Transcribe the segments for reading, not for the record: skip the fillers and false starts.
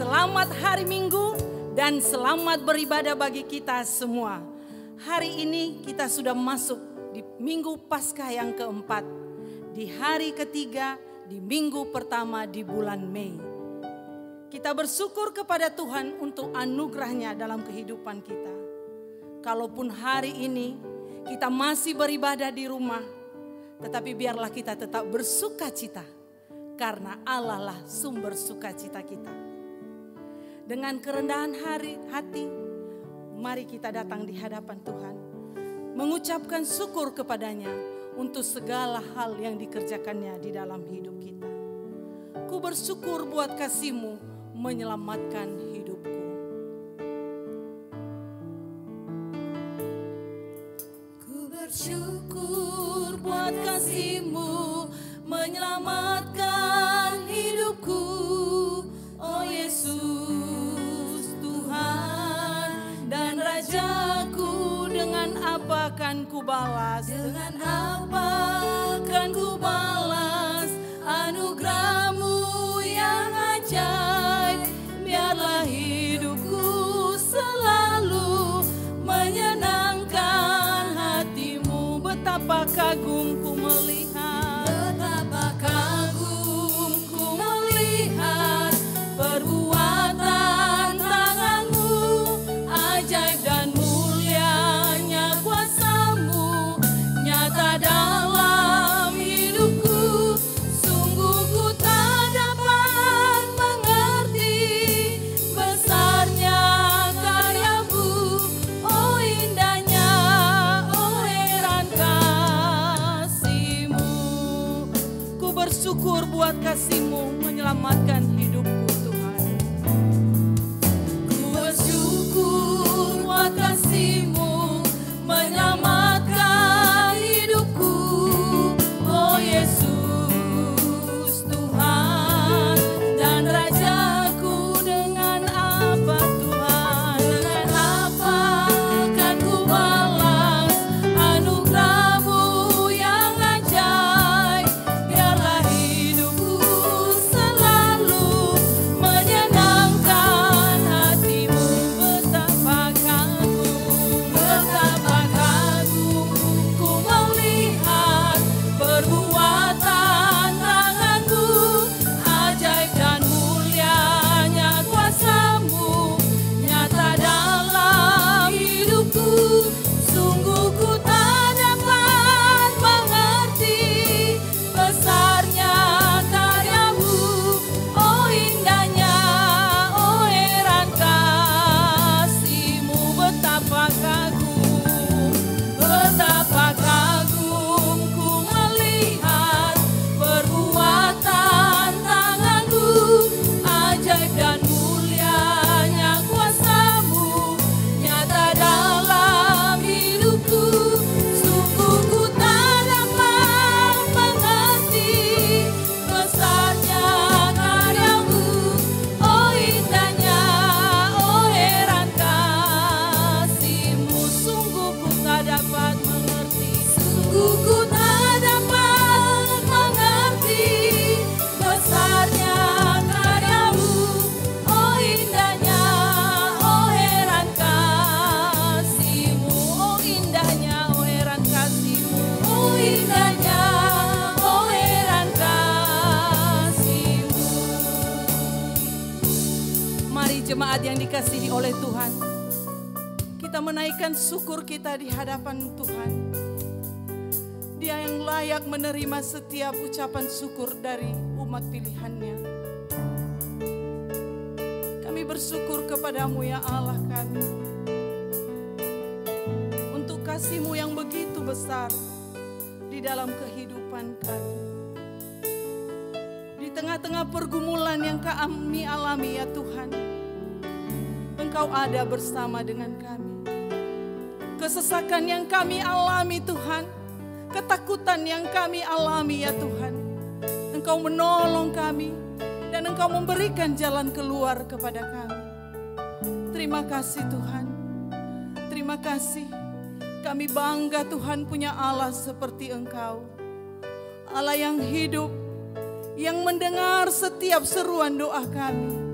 Selamat hari Minggu dan selamat beribadah bagi kita semua. Hari ini kita sudah masuk di Minggu Paskah yang keempat, di hari ketiga, di minggu pertama di bulan Mei. Kita bersyukur kepada Tuhan untuk anugerahnya dalam kehidupan kita. Kalaupun hari ini kita masih beribadah di rumah, tetapi biarlah kita tetap bersuka cita, karena Allah lah sumber sukacita kita. Dengan kerendahan hati, mari kita datang di hadapan Tuhan, mengucapkan syukur kepadanya untuk segala hal yang dikerjakannya di dalam hidup kita. Ku bersyukur buat kasih-Mu menyelamatkan hidupku. Ku bersyukur buat kasih-Mu menyelamatkan hidupku, oh Yesus Tuhan dan Rajaku. Dengan apa kan ku balas? Dengan apa kan ku balas anugerah-Mu yang ajaib? Biarlah hidupku selalu menyenangkan hati-Mu. Betapa kagum ku melihat, betapa kagum ku melihat perbuatan tangan-Mu, ajaib dan mulianya kuasa-Mu nyata dalam hidupku. Sungguh ku tak dapat mengerti besarnya karya-Mu, oh indahnya, oh heran kasih-Mu. Ku bersyukur buat kasih-Mu menyelamatkan hidupku Tuhan. Ku bersyukur buat kasih-Mu menyelamatkan hidupku, oh Yesus Tuhan dan Rajaku. Dengan apa Tuhan, dengan apa kan ku balas anugerah-Mu yang ajaib? Biarlah hidupku selalu menyenangkan hati-Mu. Betapa kagum ku melihat perbuatan tangan-Mu, ajaib dan mulianya kuasa-Mu nyata dalam hidupku. Sungguh ku tak dapat mengerti besarnya karya-Mu, oh indahnya, oh heran kasih-Mu. Betapa kagum ku melihat perbuatan tangan-Mu, ajaib dan mulianya kuasa-Mu nyata dalam hidupku. Sungguh ku tak dapat mengerti besarnya karya-Mu, oh indahnya, oh heran kasih-Mu. Sungguh ku tak dapat mengerti, sungguh ku tak dapat mengerti besarnya karya-Mu, oh indahnya, oh heran kasih-Mu, oh indahnya, oh heran kasih-Mu, oh indahnya, oh heran kasih-Mu. Mari jemaat yang dikasihi oleh Tuhan, kita menaikkan syukur kita di hadapan Tuhan. Dia yang layak menerima setiap ucapan syukur dari umat pilihan-Nya. Kami bersyukur kepada-Mu ya Allah kami, untuk kasih-Mu yang begitu besar di dalam kehidupan kami. Di tengah-tengah pergumulan yang kami alami ya Tuhan, Engkau ada bersama dengan kami. Kesesakan yang kami alami Tuhan, ketakutan yang kami alami ya Tuhan, Engkau menolong kami dan Engkau memberikan jalan keluar kepada kami. Terima kasih Tuhan, terima kasih. Kami bangga Tuhan punya Allah seperti Engkau, Allah yang hidup, yang mendengar setiap seruan doa kami.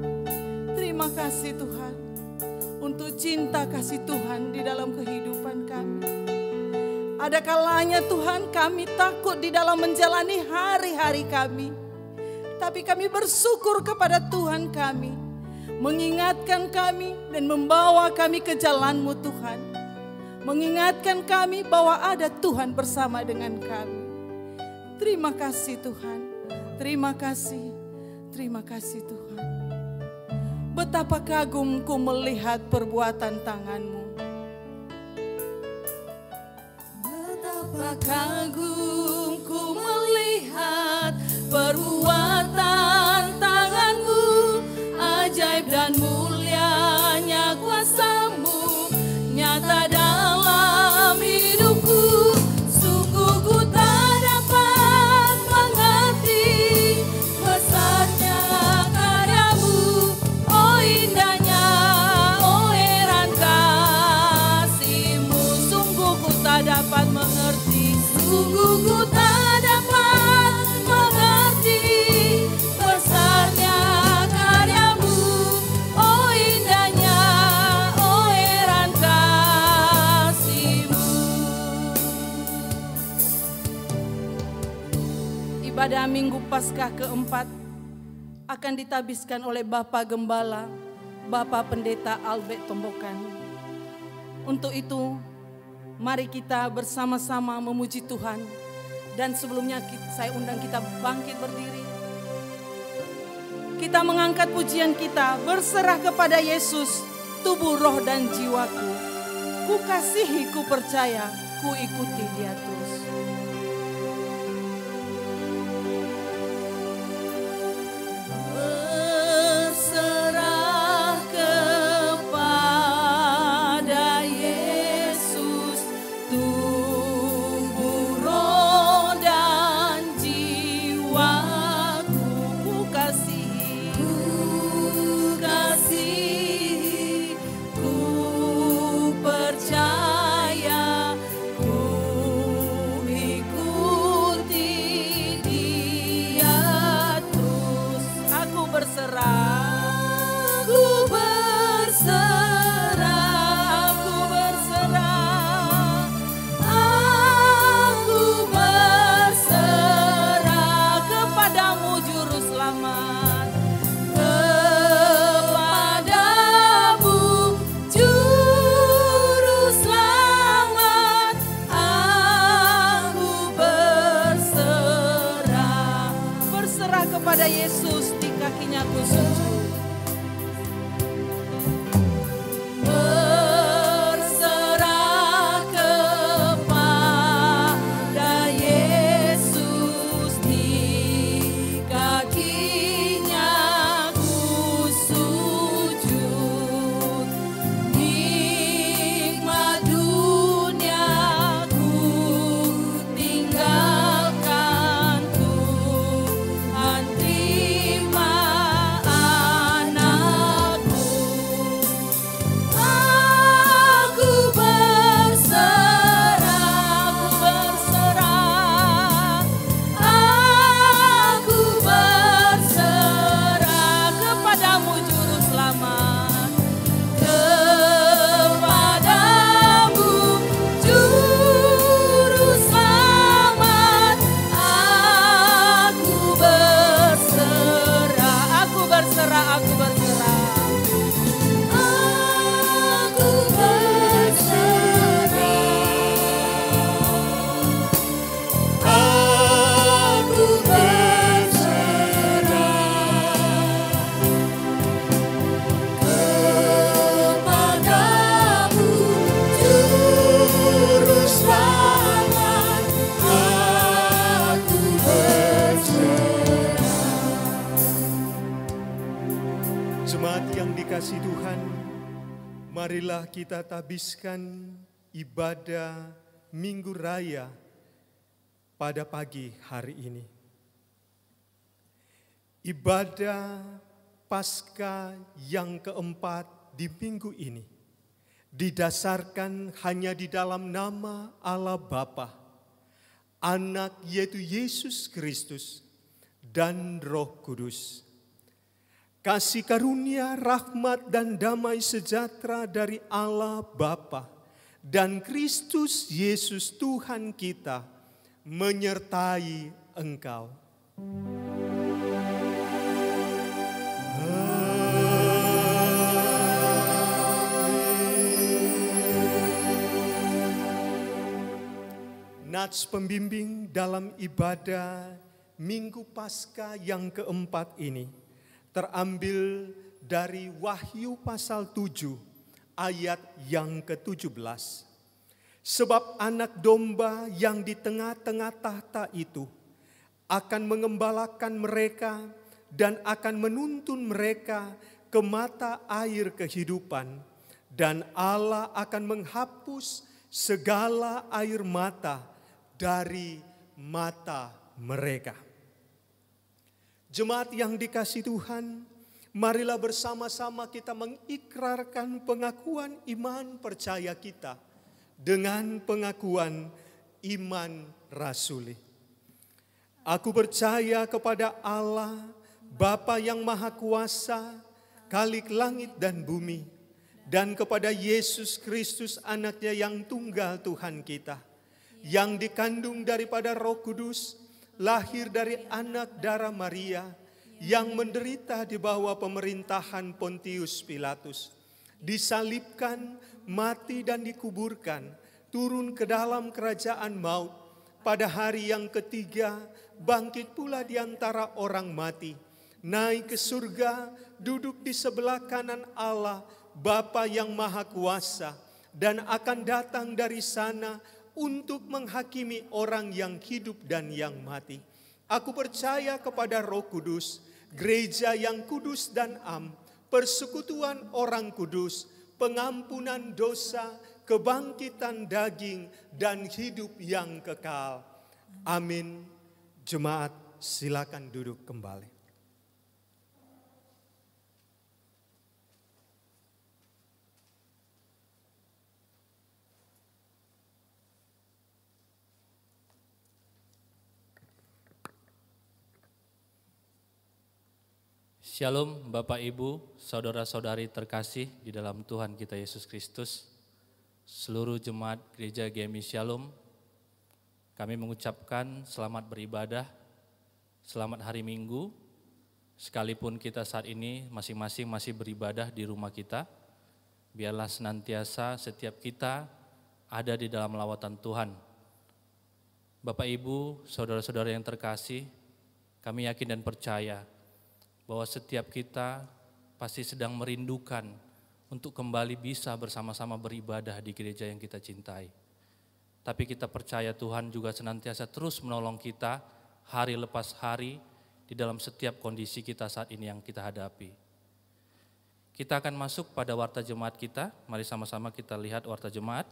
Terima kasih Tuhan untuk cinta kasih Tuhan di dalam kehidupan kami. Ada kalanya Tuhan kami takut di dalam menjalani hari-hari kami. Tapi kami bersyukur kepada Tuhan kami, mengingatkan kami dan membawa kami ke jalan-Mu Tuhan. Mengingatkan kami bahwa ada Tuhan bersama dengan kami. Terima kasih Tuhan, terima kasih Tuhan. Betapa kagumku melihat perbuatan tangan-Mu. Betapa kagumku melihat perbuatan tangan-Mu. Ajaib dan mulianya kuasa-Mu nyata dalam hidupku. Sungguh ku tak dapat mengerti besarnya karya-Mu. Oh indahnya, oh heran kasih-Mu. Sungguh ku tak dapat mengerti, sungguh ku tak dapat mengerti besarnya karya-Mu. Oh indahnya, oh heran kasih-Mu. Ibadah Minggu Paskah keempat akan ditabiskan oleh Bapak Gembala, Bapak Pendeta Albert Tombokan. Untuk itu, mari kita bersama-sama memuji Tuhan. Dan sebelumnya saya undang kita bangkit berdiri. Kita mengangkat pujian kita, berserah kepada Yesus, tubuh, roh, dan jiwaku. Ku kasihi, ku percaya, ku ikuti Dia terus. Berserah kepada Yesus, tubuh, roh, dan jiwaku. Ku kasihi, ku percaya, ku ikuti Dia terus. Aku berserah, aku berserah, aku berserah, aku berserah kepadamu Juru Selamat, kepadamu Juru Selamat. Aku berserah kepada Yesus, di kakinya ku sujud. Berserah kepada Yesus, di kakinya ku sujud. Nikmat dunia ku tinggalkan, Tuhan terima anakku. Aku berserah, aku berserah kepadamu Juru Selamat, kepadamu Juru Selamat. Aku berserah, aku berserah, aku berserah. Aku berserah, aku berserah kepadamu Juru Selamat. Aku berserah. Jemaat yang dikasihi Tuhan, marilah kita tabiskan ibadah Minggu Raya pada pagi hari ini. Ibadah Paskah yang keempat di minggu ini didasarkan hanya di dalam nama Allah Bapa, Anak yaitu Yesus Kristus, dan Roh Kudus. kasih karunia, rahmat, dan damai sejahtera dari Allah Bapa dan Kristus Yesus Tuhan kita menyertai engkau. Nats pembimbing dalam ibadah Minggu Paskah yang keempat ini terambil dari Wahyu pasal 7 ayat yang ke-17. Sebab anak domba yang di tengah-tengah tahta itu akan mengembalakan mereka dan akan menuntun mereka ke mata air kehidupan, dan Allah akan menghapus segala air mata dari mata mereka. Jemaat yang dikasihi Tuhan, marilah bersama-sama kita mengikrarkan pengakuan iman percaya kita dengan pengakuan iman rasuli. Aku percaya kepada Allah, Bapa yang Maha Kuasa, Khalik langit dan bumi, dan kepada Yesus Kristus anaknya yang tunggal Tuhan kita, yang dikandung daripada Roh Kudus, lahir dari anak darah Maria, yang menderita di bawah pemerintahan Pontius Pilatus, disalibkan, mati dan dikuburkan, turun ke dalam kerajaan maut, pada hari yang ketiga bangkit pula di antara orang mati, naik ke surga, duduk di sebelah kanan Allah, Bapa yang Maha Kuasa, dan akan datang dari sana untuk menghakimi orang yang hidup dan yang mati. Aku percaya kepada Roh Kudus, gereja yang kudus dan am, persekutuan orang kudus, pengampunan dosa, kebangkitan daging, dan hidup yang kekal. Amin. Jemaat, silakan duduk kembali. Shalom Bapak Ibu, saudara-saudari terkasih di dalam Tuhan kita Yesus Kristus. Seluruh jemaat gereja GMI Shalom, kami mengucapkan selamat beribadah, selamat hari Minggu. Sekalipun kita saat ini masing-masing masih beribadah di rumah kita, biarlah senantiasa setiap kita ada di dalam lawatan Tuhan. Bapak Ibu, saudara-saudara yang terkasih, kami yakin dan percaya bahwa setiap kita pasti sedang merindukan untuk kembali bisa bersama-sama beribadah di gereja yang kita cintai. Tapi kita percaya Tuhan juga senantiasa terus menolong kita hari lepas hari di dalam setiap kondisi kita saat ini yang kita hadapi. Kita akan masuk pada warta jemaat kita. Mari sama-sama kita lihat warta jemaat.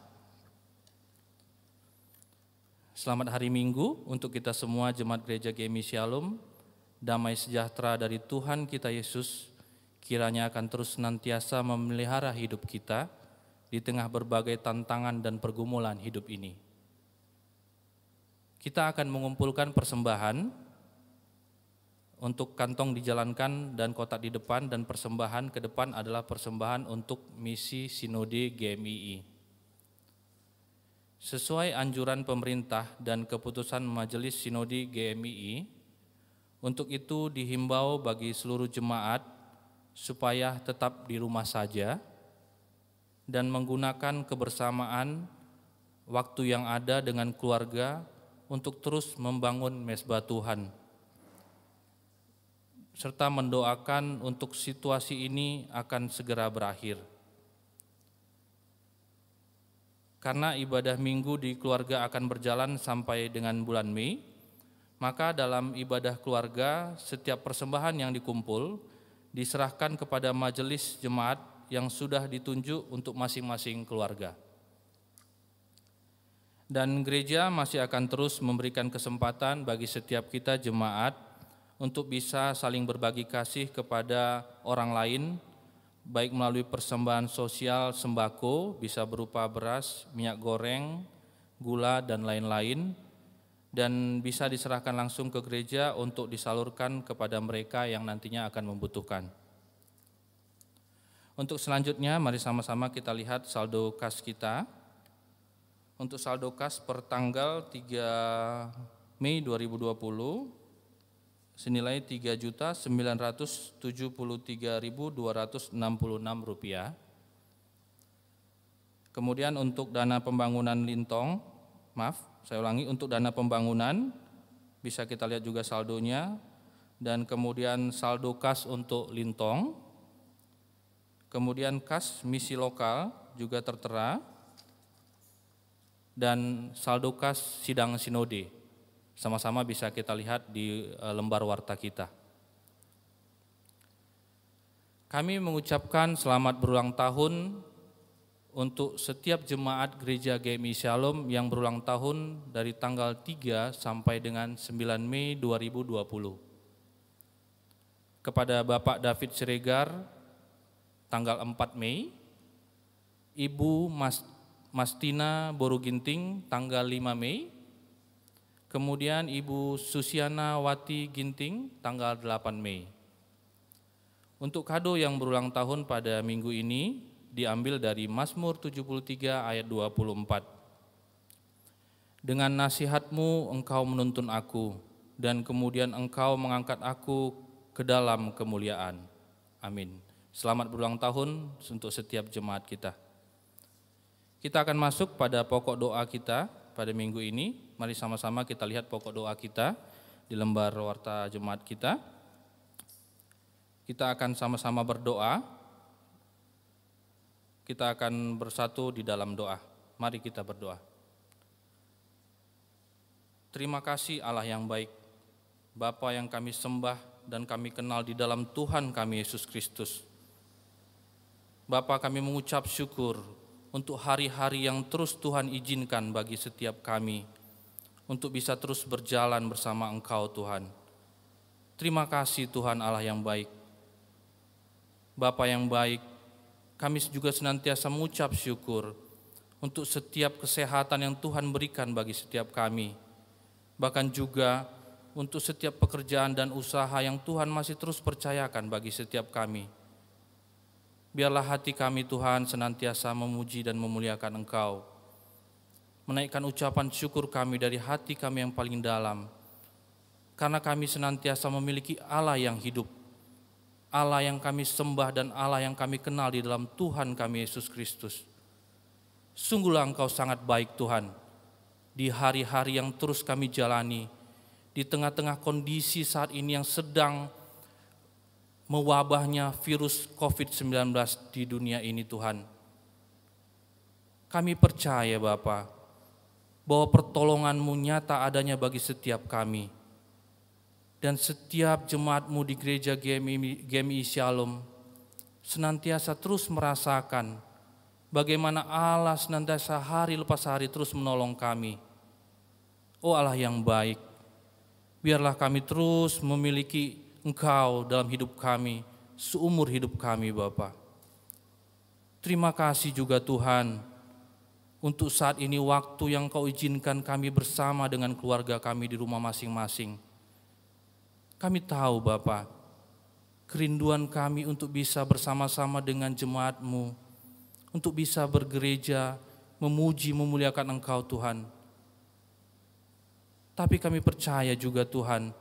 Selamat hari Minggu untuk kita semua jemaat gereja GMI Shalom. Damai sejahtera dari Tuhan kita Yesus kiranya akan terus senantiasa memelihara hidup kita di tengah berbagai tantangan dan pergumulan hidup ini. Kita akan mengumpulkan persembahan untuk kantong dijalankan dan kotak di depan, dan persembahan ke depan adalah persembahan untuk misi Sinode GMII. Sesuai anjuran pemerintah dan keputusan Majelis Sinode GMII, untuk itu dihimbau bagi seluruh jemaat supaya tetap di rumah saja dan menggunakan kebersamaan waktu yang ada dengan keluarga untuk terus membangun mezbah Tuhan, serta mendoakan untuk situasi ini akan segera berakhir. Karena ibadah minggu di keluarga akan berjalan sampai dengan bulan Mei, maka dalam ibadah keluarga, setiap persembahan yang dikumpul diserahkan kepada majelis jemaat yang sudah ditunjuk untuk masing-masing keluarga. Dan gereja masih akan terus memberikan kesempatan bagi setiap kita jemaat untuk bisa saling berbagi kasih kepada orang lain, baik melalui persembahan sosial sembako, bisa berupa beras, minyak goreng, gula, dan lain-lain, dan bisa diserahkan langsung ke gereja untuk disalurkan kepada mereka yang nantinya akan membutuhkan. Untuk selanjutnya mari sama-sama kita lihat saldo kas kita. Untuk saldo kas per tanggal 3 Mei 2020 senilai Rp3.973.266. Kemudian untuk dana pembangunan Lintong, untuk dana pembangunan bisa kita lihat juga saldonya, dan kemudian saldo kas untuk Lintong, kemudian kas misi lokal juga tertera, dan saldo kas sidang sinode sama-sama bisa kita lihat di lembar warta kita. Kami mengucapkan selamat berulang tahun untuk setiap jemaat Gereja GMI Shalom yang berulang tahun dari tanggal 3 sampai dengan 9 Mei 2020. Kepada Bapak David Siregar tanggal 4 Mei, Ibu Mastina Boruginting tanggal 5 Mei, kemudian Ibu Susiana Wati Ginting tanggal 8 Mei. Untuk kado yang berulang tahun pada minggu ini diambil dari Mazmur 73 ayat 24. Dengan nasihat-Mu engkau menuntun aku, dan kemudian engkau mengangkat aku ke dalam kemuliaan. Amin. Selamat berulang tahun untuk setiap jemaat kita. Kita akan masuk pada pokok doa kita pada minggu ini. Mari sama-sama kita lihat pokok doa kita di lembar warta jemaat kita. Kita akan sama-sama berdoa. Kita akan bersatu di dalam doa. Mari kita berdoa. Terima kasih Allah yang baik, Bapa yang kami sembah dan kami kenal di dalam Tuhan kami Yesus Kristus. Bapa, kami mengucap syukur untuk hari-hari yang terus Tuhan izinkan bagi setiap kami untuk bisa terus berjalan bersama Engkau Tuhan. Terima kasih Tuhan Allah yang baik. Bapa yang baik, kami juga senantiasa mengucap syukur untuk setiap kesehatan yang Tuhan berikan bagi setiap kami. Bahkan juga untuk setiap pekerjaan dan usaha yang Tuhan masih terus percayakan bagi setiap kami. Biarlah hati kami Tuhan senantiasa memuji dan memuliakan Engkau. Menaikkan ucapan syukur kami dari hati kami yang paling dalam. Karena kami senantiasa memiliki Allah yang hidup, Allah yang kami sembah dan Allah yang kami kenal di dalam Tuhan kami Yesus Kristus. Sungguhlah Engkau sangat baik Tuhan, di hari-hari yang terus kami jalani, di tengah-tengah kondisi saat ini yang sedang mewabahnya virus COVID-19 di dunia ini Tuhan. Kami percaya Bapa, bahwa pertolongan-Mu nyata adanya bagi setiap kami. Dan setiap jemaat-Mu di gereja GMI Shalom senantiasa terus merasakan bagaimana Allah senantiasa hari lepas hari terus menolong kami. Oh Allah yang baik, biarlah kami terus memiliki Engkau dalam hidup kami, seumur hidup kami Bapa. Terima kasih juga Tuhan untuk saat ini waktu yang Kau izinkan kami bersama dengan keluarga kami di rumah masing-masing. Kami tahu Bapa, kerinduan kami untuk bisa bersama-sama dengan jemaat-Mu, untuk bisa bergereja, memuji, memuliakan Engkau Tuhan. Tapi kami percaya juga Tuhan,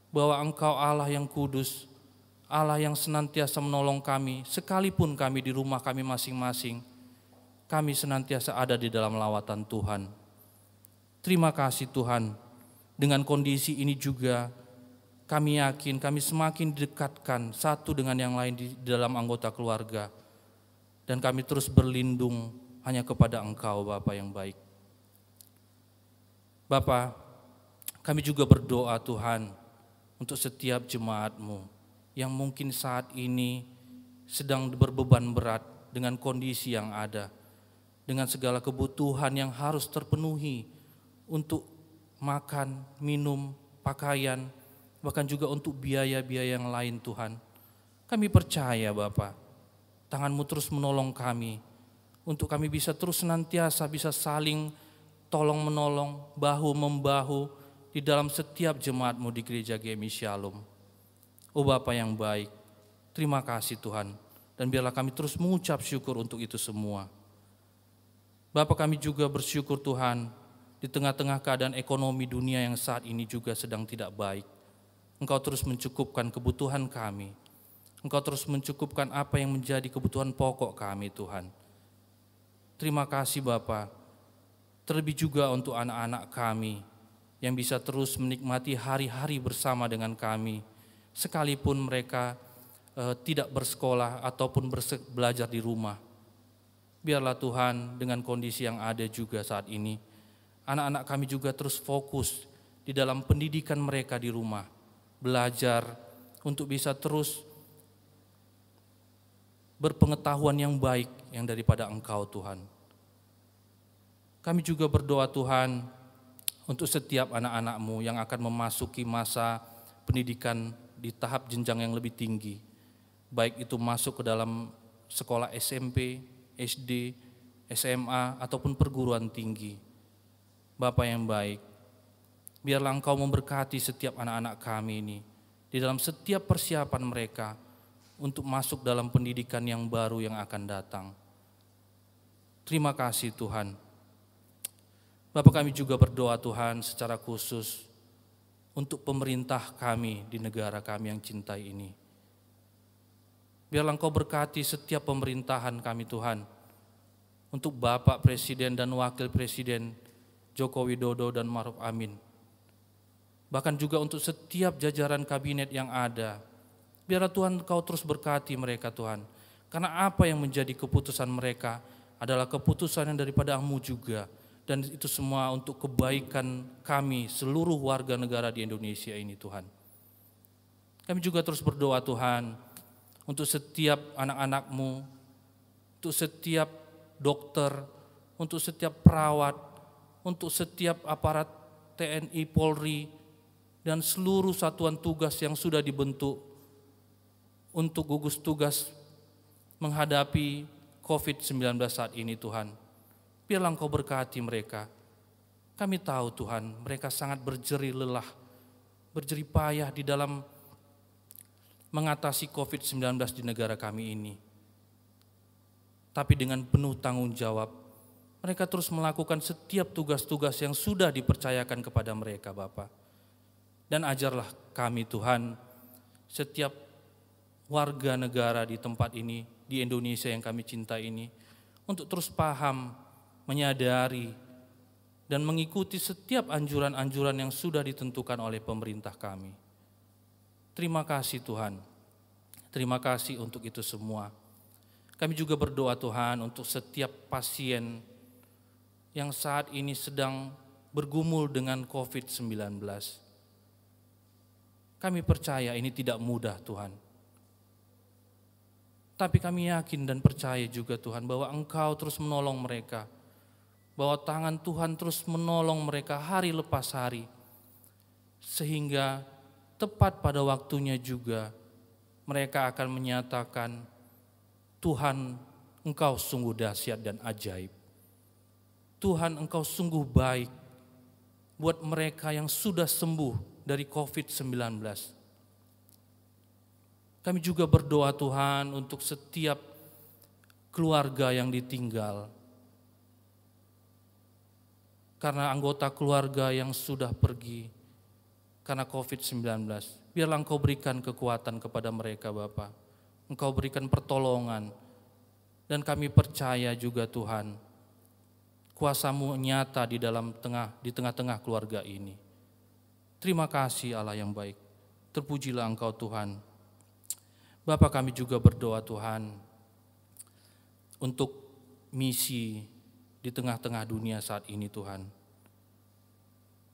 bahwa Engkau Allah yang kudus, Allah yang senantiasa menolong kami, sekalipun kami di rumah kami masing-masing, kami senantiasa ada di dalam lawatan Tuhan. Terima kasih Tuhan, dengan kondisi ini juga, kami yakin kami semakin didekatkan satu dengan yang lain di dalam anggota keluarga. Dan kami terus berlindung hanya kepada Engkau Bapa yang baik. Bapa, kami juga berdoa Tuhan untuk setiap jemaat-Mu yang mungkin saat ini sedang berbeban berat dengan kondisi yang ada. Dengan segala kebutuhan yang harus terpenuhi untuk makan, minum, pakaian, bahkan juga untuk biaya-biaya yang lain Tuhan. Kami percaya Bapa, tangan-Mu terus menolong kami, untuk kami bisa terus senantiasa bisa saling tolong-menolong, bahu-membahu di dalam setiap jemaat-Mu di gereja GMI Shalom. Oh Bapa yang baik, terima kasih Tuhan. Dan biarlah kami terus mengucap syukur untuk itu semua. Bapa, kami juga bersyukur Tuhan, di tengah-tengah keadaan ekonomi dunia yang saat ini juga sedang tidak baik, Engkau terus mencukupkan kebutuhan kami. Engkau terus mencukupkan apa yang menjadi kebutuhan pokok kami Tuhan. Terima kasih Bapa. Terlebih juga untuk anak-anak kami yang bisa terus menikmati hari-hari bersama dengan kami, sekalipun mereka tidak bersekolah ataupun belajar di rumah. Biarlah Tuhan dengan kondisi yang ada juga saat ini, anak-anak kami juga terus fokus di dalam pendidikan mereka di rumah, belajar untuk bisa terus berpengetahuan yang baik yang daripada Engkau Tuhan. Kami juga berdoa Tuhan untuk setiap anak-anak-Mu yang akan memasuki masa pendidikan di tahap jenjang yang lebih tinggi, baik itu masuk ke dalam sekolah SMP, SD, SMA, ataupun perguruan tinggi. Bapa yang baik, biarlah Engkau memberkati setiap anak-anak kami ini di dalam setiap persiapan mereka untuk masuk dalam pendidikan yang baru yang akan datang. Terima kasih Tuhan. Bapak, kami juga berdoa Tuhan secara khusus untuk pemerintah kami di negara kami yang cintai ini. Biarlah Engkau berkati setiap pemerintahan kami Tuhan, untuk Bapak Presiden dan Wakil Presiden Joko Widodo dan Ma'ruf Amin. Bahkan juga untuk setiap jajaran kabinet yang ada. Biarlah Tuhan Engkau terus berkati mereka Tuhan. Karena apa yang menjadi keputusan mereka adalah keputusan yang daripada-Mu juga. Dan itu semua untuk kebaikan kami seluruh warga negara di Indonesia ini Tuhan. Kami juga terus berdoa Tuhan untuk setiap anak-anak-Mu, untuk setiap dokter, untuk setiap perawat, untuk setiap aparat TNI, Polri, dan seluruh satuan tugas yang sudah dibentuk untuk gugus tugas menghadapi COVID-19 saat ini Tuhan. Biarlah Engkau berkati mereka. Kami tahu Tuhan, mereka sangat berjerih lelah, berjerih payah di dalam mengatasi COVID-19 di negara kami ini. Tapi dengan penuh tanggung jawab, mereka terus melakukan setiap tugas-tugas yang sudah dipercayakan kepada mereka Bapa. Dan ajarlah kami Tuhan, setiap warga negara di tempat ini, di Indonesia yang kami cintai ini, untuk terus paham, menyadari, dan mengikuti setiap anjuran-anjuran yang sudah ditentukan oleh pemerintah kami. Terima kasih Tuhan, terima kasih untuk itu semua. Kami juga berdoa Tuhan untuk setiap pasien yang saat ini sedang bergumul dengan COVID-19. Kami percaya ini tidak mudah Tuhan. Tapi kami yakin dan percaya juga Tuhan bahwa Engkau terus menolong mereka. Bahwa tangan Tuhan terus menolong mereka hari lepas hari. Sehingga tepat pada waktunya juga mereka akan menyatakan, Tuhan Engkau sungguh dahsyat dan ajaib. Tuhan Engkau sungguh baik buat mereka yang sudah sembuh dari COVID-19. Kami juga berdoa Tuhan untuk setiap keluarga yang ditinggal. Karena anggota keluarga yang sudah pergi karena COVID-19. Biarlah Engkau berikan kekuatan kepada mereka Bapa. Engkau berikan pertolongan. Dan kami percaya juga Tuhan, kuasa-Mu nyata di tengah-tengah keluarga ini. Terima kasih Allah yang baik. Terpujilah Engkau Tuhan. Bapa, kami juga berdoa Tuhan untuk misi di tengah-tengah dunia saat ini Tuhan.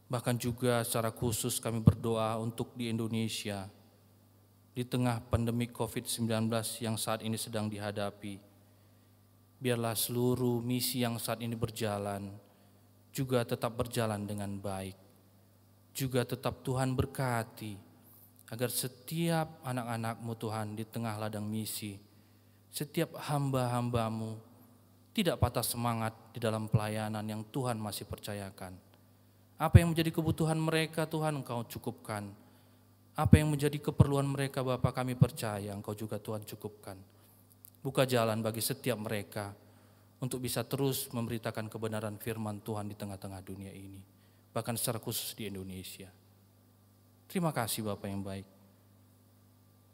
Bahkan juga secara khusus kami berdoa untuk di Indonesia, di tengah pandemi COVID-19 yang saat ini sedang dihadapi. Biarlah seluruh misi yang saat ini berjalan juga tetap berjalan dengan baik. Juga tetap Tuhan berkati agar setiap anak-anak-Mu Tuhan di tengah ladang misi, setiap hamba-hamba-Mu tidak patah semangat di dalam pelayanan yang Tuhan masih percayakan. Apa yang menjadi kebutuhan mereka Tuhan Engkau cukupkan. Apa yang menjadi keperluan mereka Bapa, kami percaya Engkau juga Tuhan cukupkan. buka jalan bagi setiap mereka untuk bisa terus memberitakan kebenaran firman Tuhan di tengah-tengah dunia ini, bahkan secara khusus di Indonesia. Terima kasih Bapak yang baik.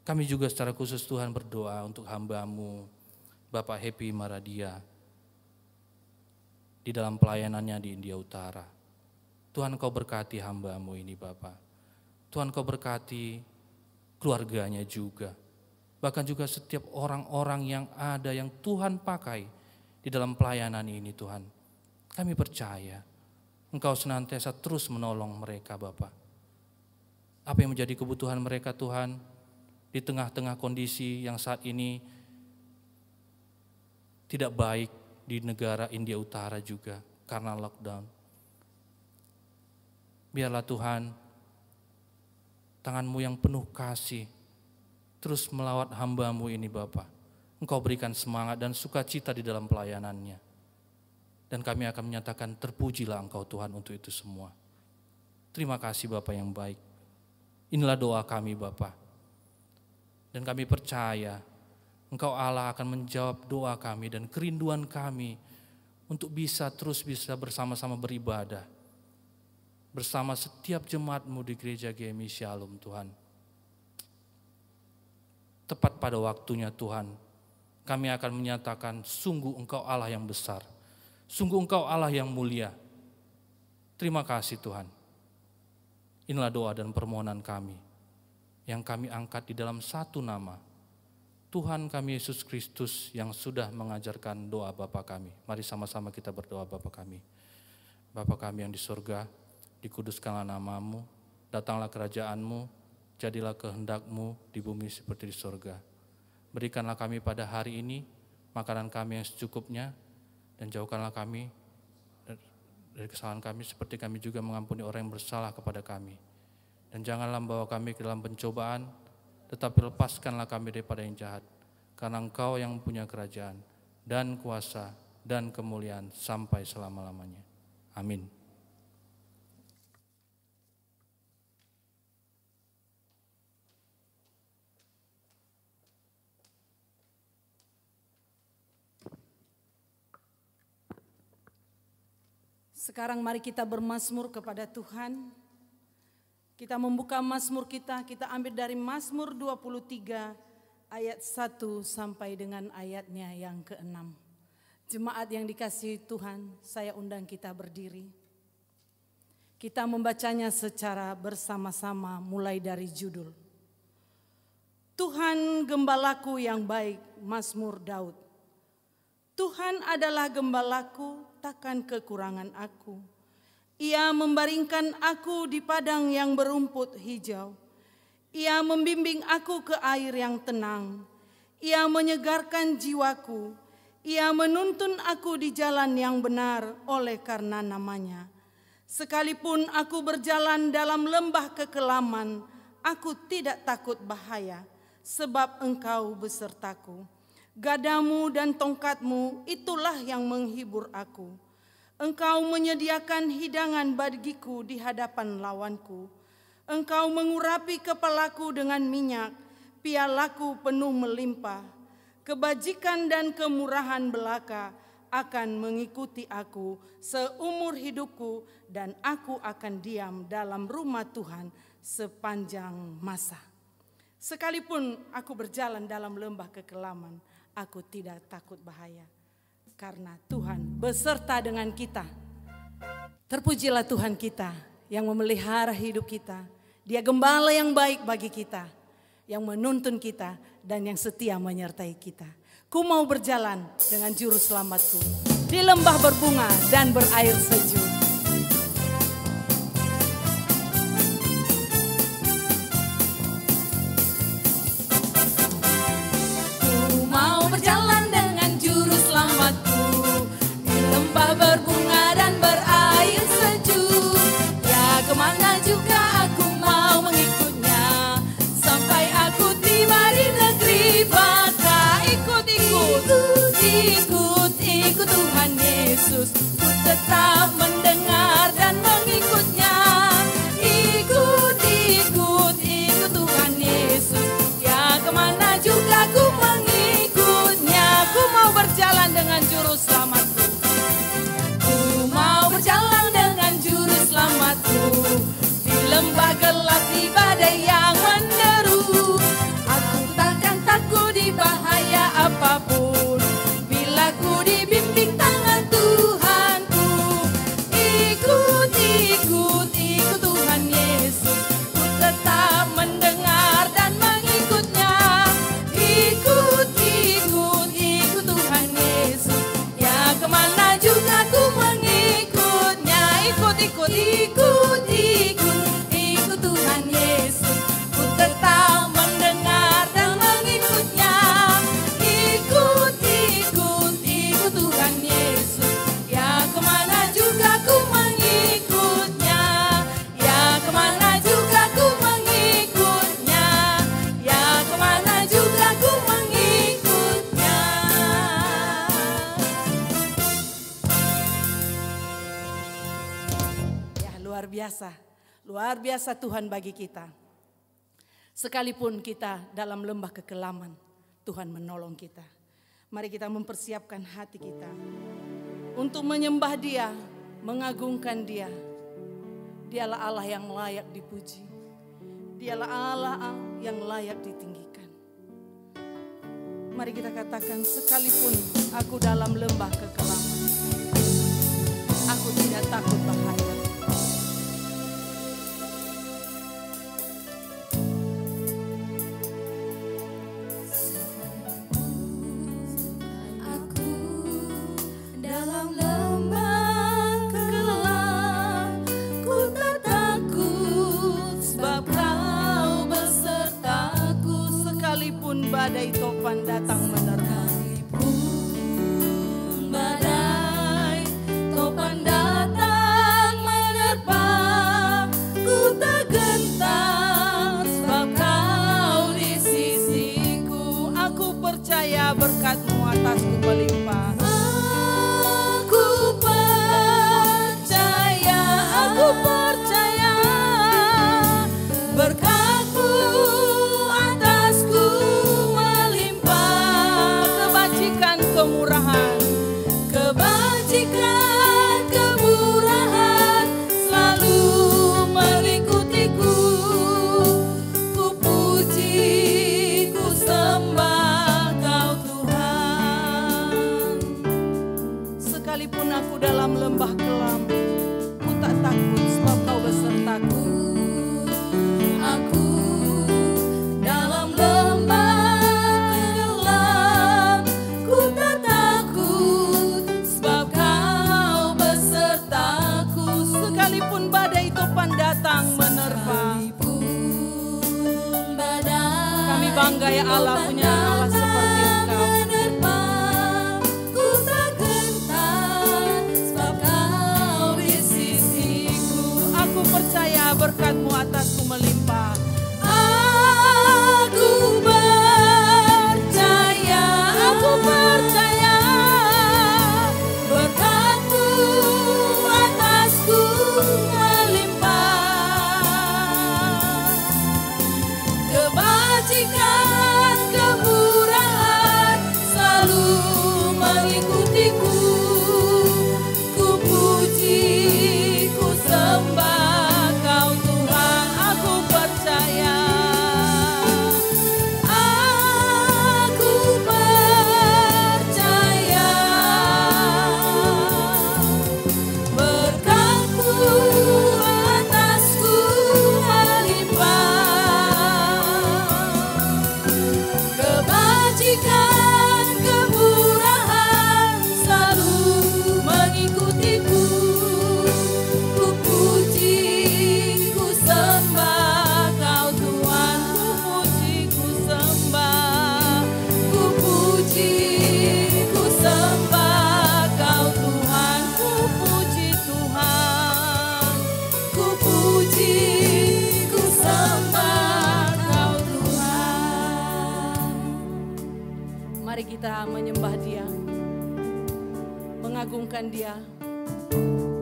Kami juga secara khusus Tuhan berdoa untuk hamba-Mu, Bapak Happy Maradia, di dalam pelayanannya di India Utara. Tuhan Kau berkati hamba-Mu ini Bapak. Tuhan Kau berkati keluarganya juga. Bahkan juga setiap orang-orang yang ada yang Tuhan pakai di dalam pelayanan ini Tuhan. Kami percaya Engkau senantiasa terus menolong mereka Bapak. Apa yang menjadi kebutuhan mereka Tuhan di tengah-tengah kondisi yang saat ini tidak baik di negara India Utara juga karena lockdown. Biarlah Tuhan tangan-Mu yang penuh kasih terus melawat hamba-Mu ini Bapa. Engkau berikan semangat dan sukacita di dalam pelayanannya. Dan kami akan menyatakan terpujilah Engkau Tuhan untuk itu semua. Terima kasih Bapa yang baik. Inilah doa kami Bapa. Dan kami percaya Engkau Allah akan menjawab doa kami dan kerinduan kami untuk terus bisa bersama-sama beribadah. Bersama setiap jemaat-Mu di Gereja GMI Shalom Tuhan. Tepat pada waktunya Tuhan, kami akan menyatakan sungguh Engkau Allah yang besar. Sungguh Engkau Allah yang mulia. Terima kasih Tuhan. Inilah doa dan permohonan kami yang kami angkat di dalam satu nama. Tuhan kami Yesus Kristus yang sudah mengajarkan doa Bapa kami. Mari sama-sama kita berdoa Bapa kami. Bapa kami yang di surga, dikuduskanlah nama-Mu, datanglah kerajaan-Mu, jadilah kehendak-Mu di bumi seperti di surga. Berikanlah kami pada hari ini makanan kami yang secukupnya, dan jauhkanlah kami dari kesalahan kami seperti kami juga mengampuni orang yang bersalah kepada kami. Dan janganlah membawa kami ke dalam pencobaan, tetapi lepaskanlah kami daripada yang jahat. Karena Engkau yang punya kerajaan dan kuasa dan kemuliaan sampai selama-lamanya. Amin. Sekarang mari kita bermazmur kepada Tuhan. Kita membuka mazmur kita ambil dari Mazmur 23 ayat 1 sampai dengan ayatnya yang ke-6. Jemaat yang dikasihi Tuhan, saya undang kita berdiri. Kita membacanya secara bersama-sama mulai dari judul. Tuhan gembalaku yang baik, Mazmur Daud. Tuhan adalah gembalaku, takkan kekurangan aku. Ia membaringkan aku di padang yang berumput hijau. Ia membimbing aku ke air yang tenang. Ia menyegarkan jiwaku. Ia menuntun aku di jalan yang benar oleh karena namanya. Sekalipun aku berjalan dalam lembah kekelaman, aku tidak takut bahaya, sebab Engkau besertaku. Gadamu dan tongkatmu itulah yang menghibur aku. Engkau menyediakan hidangan bagiku di hadapan lawanku. Engkau mengurapi kepalaku dengan minyak, pialaku penuh melimpah. Kebajikan dan kemurahan belaka akan mengikuti aku seumur hidupku, dan aku akan diam dalam rumah Tuhan sepanjang masa. Sekalipun aku berjalan dalam lembah kekelaman, aku tidak takut bahaya, karena Tuhan beserta dengan kita. Terpujilah Tuhan kita yang memelihara hidup kita. Dia gembala yang baik bagi kita, yang menuntun kita dan yang setia menyertai kita. Ku mau berjalan dengan juru selamatku di lembah berbunga dan berair sejuk. Berbunga dan berair sejuk, ya kemana juga aku mau mengikutnya, sampai aku tiba di negeri baka. Ikut Tuhan Yesus, ku tetap mendengar dan mengikutnya. Ikut Tuhan Yesus, ya kemana juga ku mengikutnya. ikut Tuhan Yesus. Ku tetap mendengar dan mengikutnya. Ikut Tuhan Yesus. Ya kemana juga ku mengikutnya. Ikut Tuhan Yesus. Ku tetap mendengar dan mengikutnya. Ikut Tuhan Yesus. Ya kemana juga ku mengikutnya. Ya kemana juga ku mengikutnya. Ya kemana juga ku mengikutnya. Ya, luar biasa Tuhan bagi kita. Sekalipun kita dalam lembah kekelaman, Tuhan menolong kita. Mari kita mempersiapkan hati kita untuk menyembah Dia, mengagungkan Dia. Dialah Allah yang layak dipuji. Dialah Allah yang layak ditinggikan. Mari kita katakan, sekalipun aku dalam lembah kekelaman, aku tidak takut bahaya. Aku dalam lembah kelam, ku tak takut sebab Kau besertaku. Sekalipun badai topan datang menerpa, Badai topan datang menerpa, ku tak gentar sebab Kau di sisiku. aku percaya berkat-Mu atasku melimpah. Aku percaya berkat-Mu atasku melimpah. Kebajikan, kemurahan, Kebajikan, kemurahan selalu mengikutiku. Ku puji, ku sembah Kau Tuhan. sekalipun aku dalam lembah kelam, ku tak takut sebab Kau besertaku. Aku dalam lembah kelam, ku tak takut sebab Kau besertaku. Sekalipun badai topan datang menerpa, Sekalipun badai kami bangga ya Allah punya Allah seperti Engkau. menerpa, ku tak gentar sebab Kau di sisiku. Aku percaya berkat-Mu atasku melimpah. Aku percaya berkat-Mu atasku melimpah. Kebajikan, kemurahan selalu mengikutiku. Ku puji, ku sembah Kau Tuhan. Aku percaya. Aku percaya berkat-Mu atasku melimpah. Kebajikan, kemurahan selalu mengikutiku. Ku puji, ku sembah Kau Tuhan. Ku puji, ku sembah. Ku puji, ku sembah Kau Tuhan. Ku puji Tuhan. Ku puji, ku sembah Kau Tuhan. Mari kita menyembah Dia, mengagungkan Dia,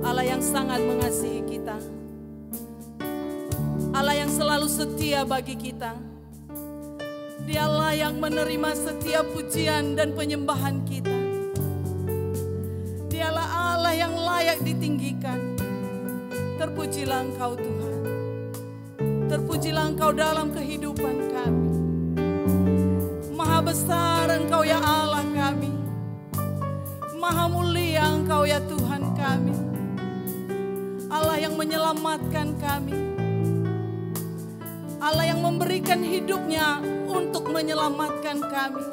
Allah yang sangat mengasihi kita, Allah yang selalu setia bagi kita. Dialah yang menerima setiap pujian dan penyembahan kita. Dialah Allah yang layak ditinggikan. Terpujilah Engkau Tuhan. Terpujilah Engkau dalam kehidupan kami. Maha besar Engkau ya Allah kami. Maha mulia Engkau ya Tuhan kami. Allah yang menyelamatkan kami. Allah yang memberikan hidupnya untuk menyelamatkan kami.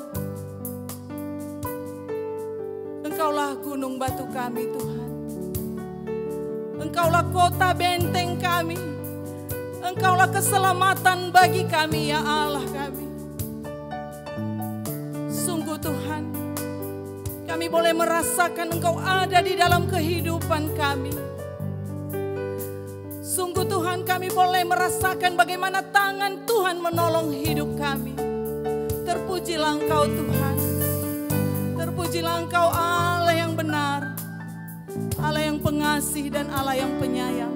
Engkaulah gunung batu kami Tuhan. Engkaulah kota benteng kami. Engkaulah keselamatan bagi kami ya Allah kami. Sungguh Tuhan, kami boleh merasakan Engkau ada di dalam kehidupan kami. Sungguh Tuhan, kami boleh merasakan bagaimana tangan Tuhan menolong hidup kami. Terpujilah Engkau Tuhan. Terpujilah Engkau Allah yang benar, Allah yang pengasih dan Allah yang penyayang.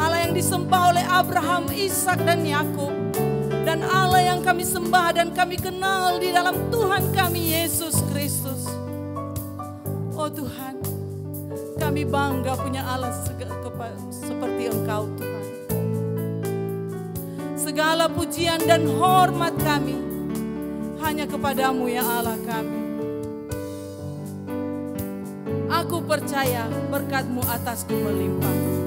Allah yang disembah oleh Abraham, Ishak dan Yakub. Dan Allah yang kami sembah dan kami kenal di dalam Tuhan kami Yesus Kristus. Oh Tuhan, kami bangga punya Allah seperti Engkau Tuhan. Segala pujian dan hormat kami hanya kepadamu ya Allah kami. Aku percaya berkat-Mu atasku melimpah.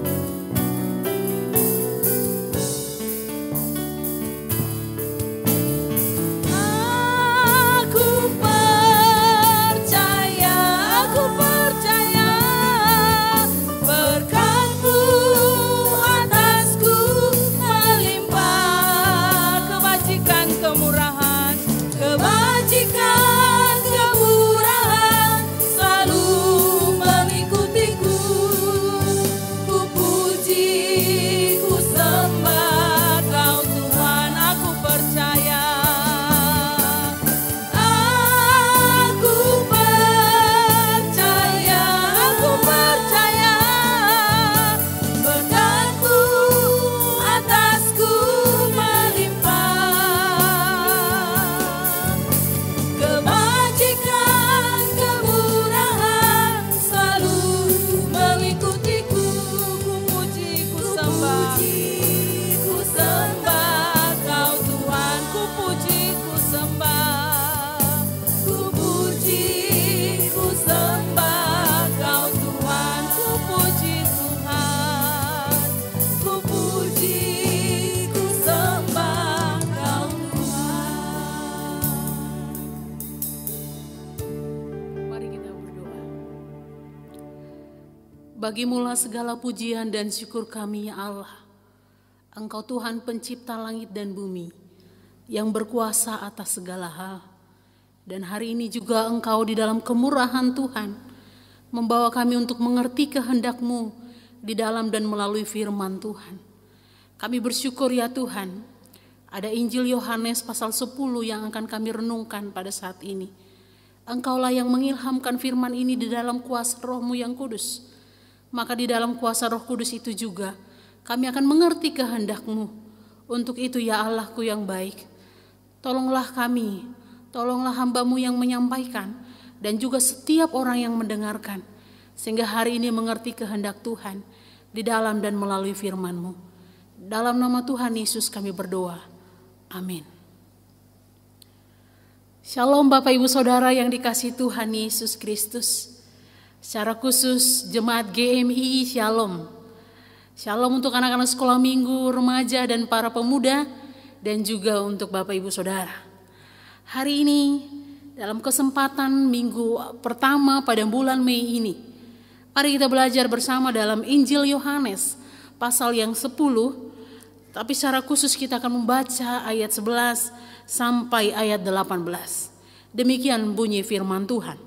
Bagimulah segala pujian dan syukur kami ya Allah. Engkau Tuhan pencipta langit dan bumi, yang berkuasa atas segala hal. Dan hari ini juga Engkau di dalam kemurahan Tuhan, membawa kami untuk mengerti kehendak-Mu di dalam dan melalui firman Tuhan. Kami bersyukur ya Tuhan, ada Injil Yohanes pasal 10 yang akan kami renungkan pada saat ini. Engkaulah yang mengilhamkan firman ini di dalam kuasa Roh-Mu yang kudus. Maka di dalam kuasa Roh Kudus itu juga kami akan mengerti kehendak-Mu. Untuk itu ya Allahku yang baik, tolonglah kami, tolonglah hamba-Mu yang menyampaikan dan juga setiap orang yang mendengarkan, sehingga hari ini mengerti kehendak Tuhan di dalam dan melalui firman-Mu. Dalam nama Tuhan Yesus kami berdoa. Amin. Shalom Bapak Ibu Saudara yang dikasihi Tuhan Yesus Kristus. Secara khusus Jemaat GMI Shalom. Shalom untuk anak-anak sekolah minggu, remaja dan para pemuda, dan juga untuk Bapak Ibu Saudara. Hari ini dalam kesempatan minggu pertama pada bulan Mei ini, mari kita belajar bersama dalam Injil Yohanes pasal yang 10. Tapi secara khusus kita akan membaca ayat 11 sampai ayat 18. Demikian bunyi firman Tuhan.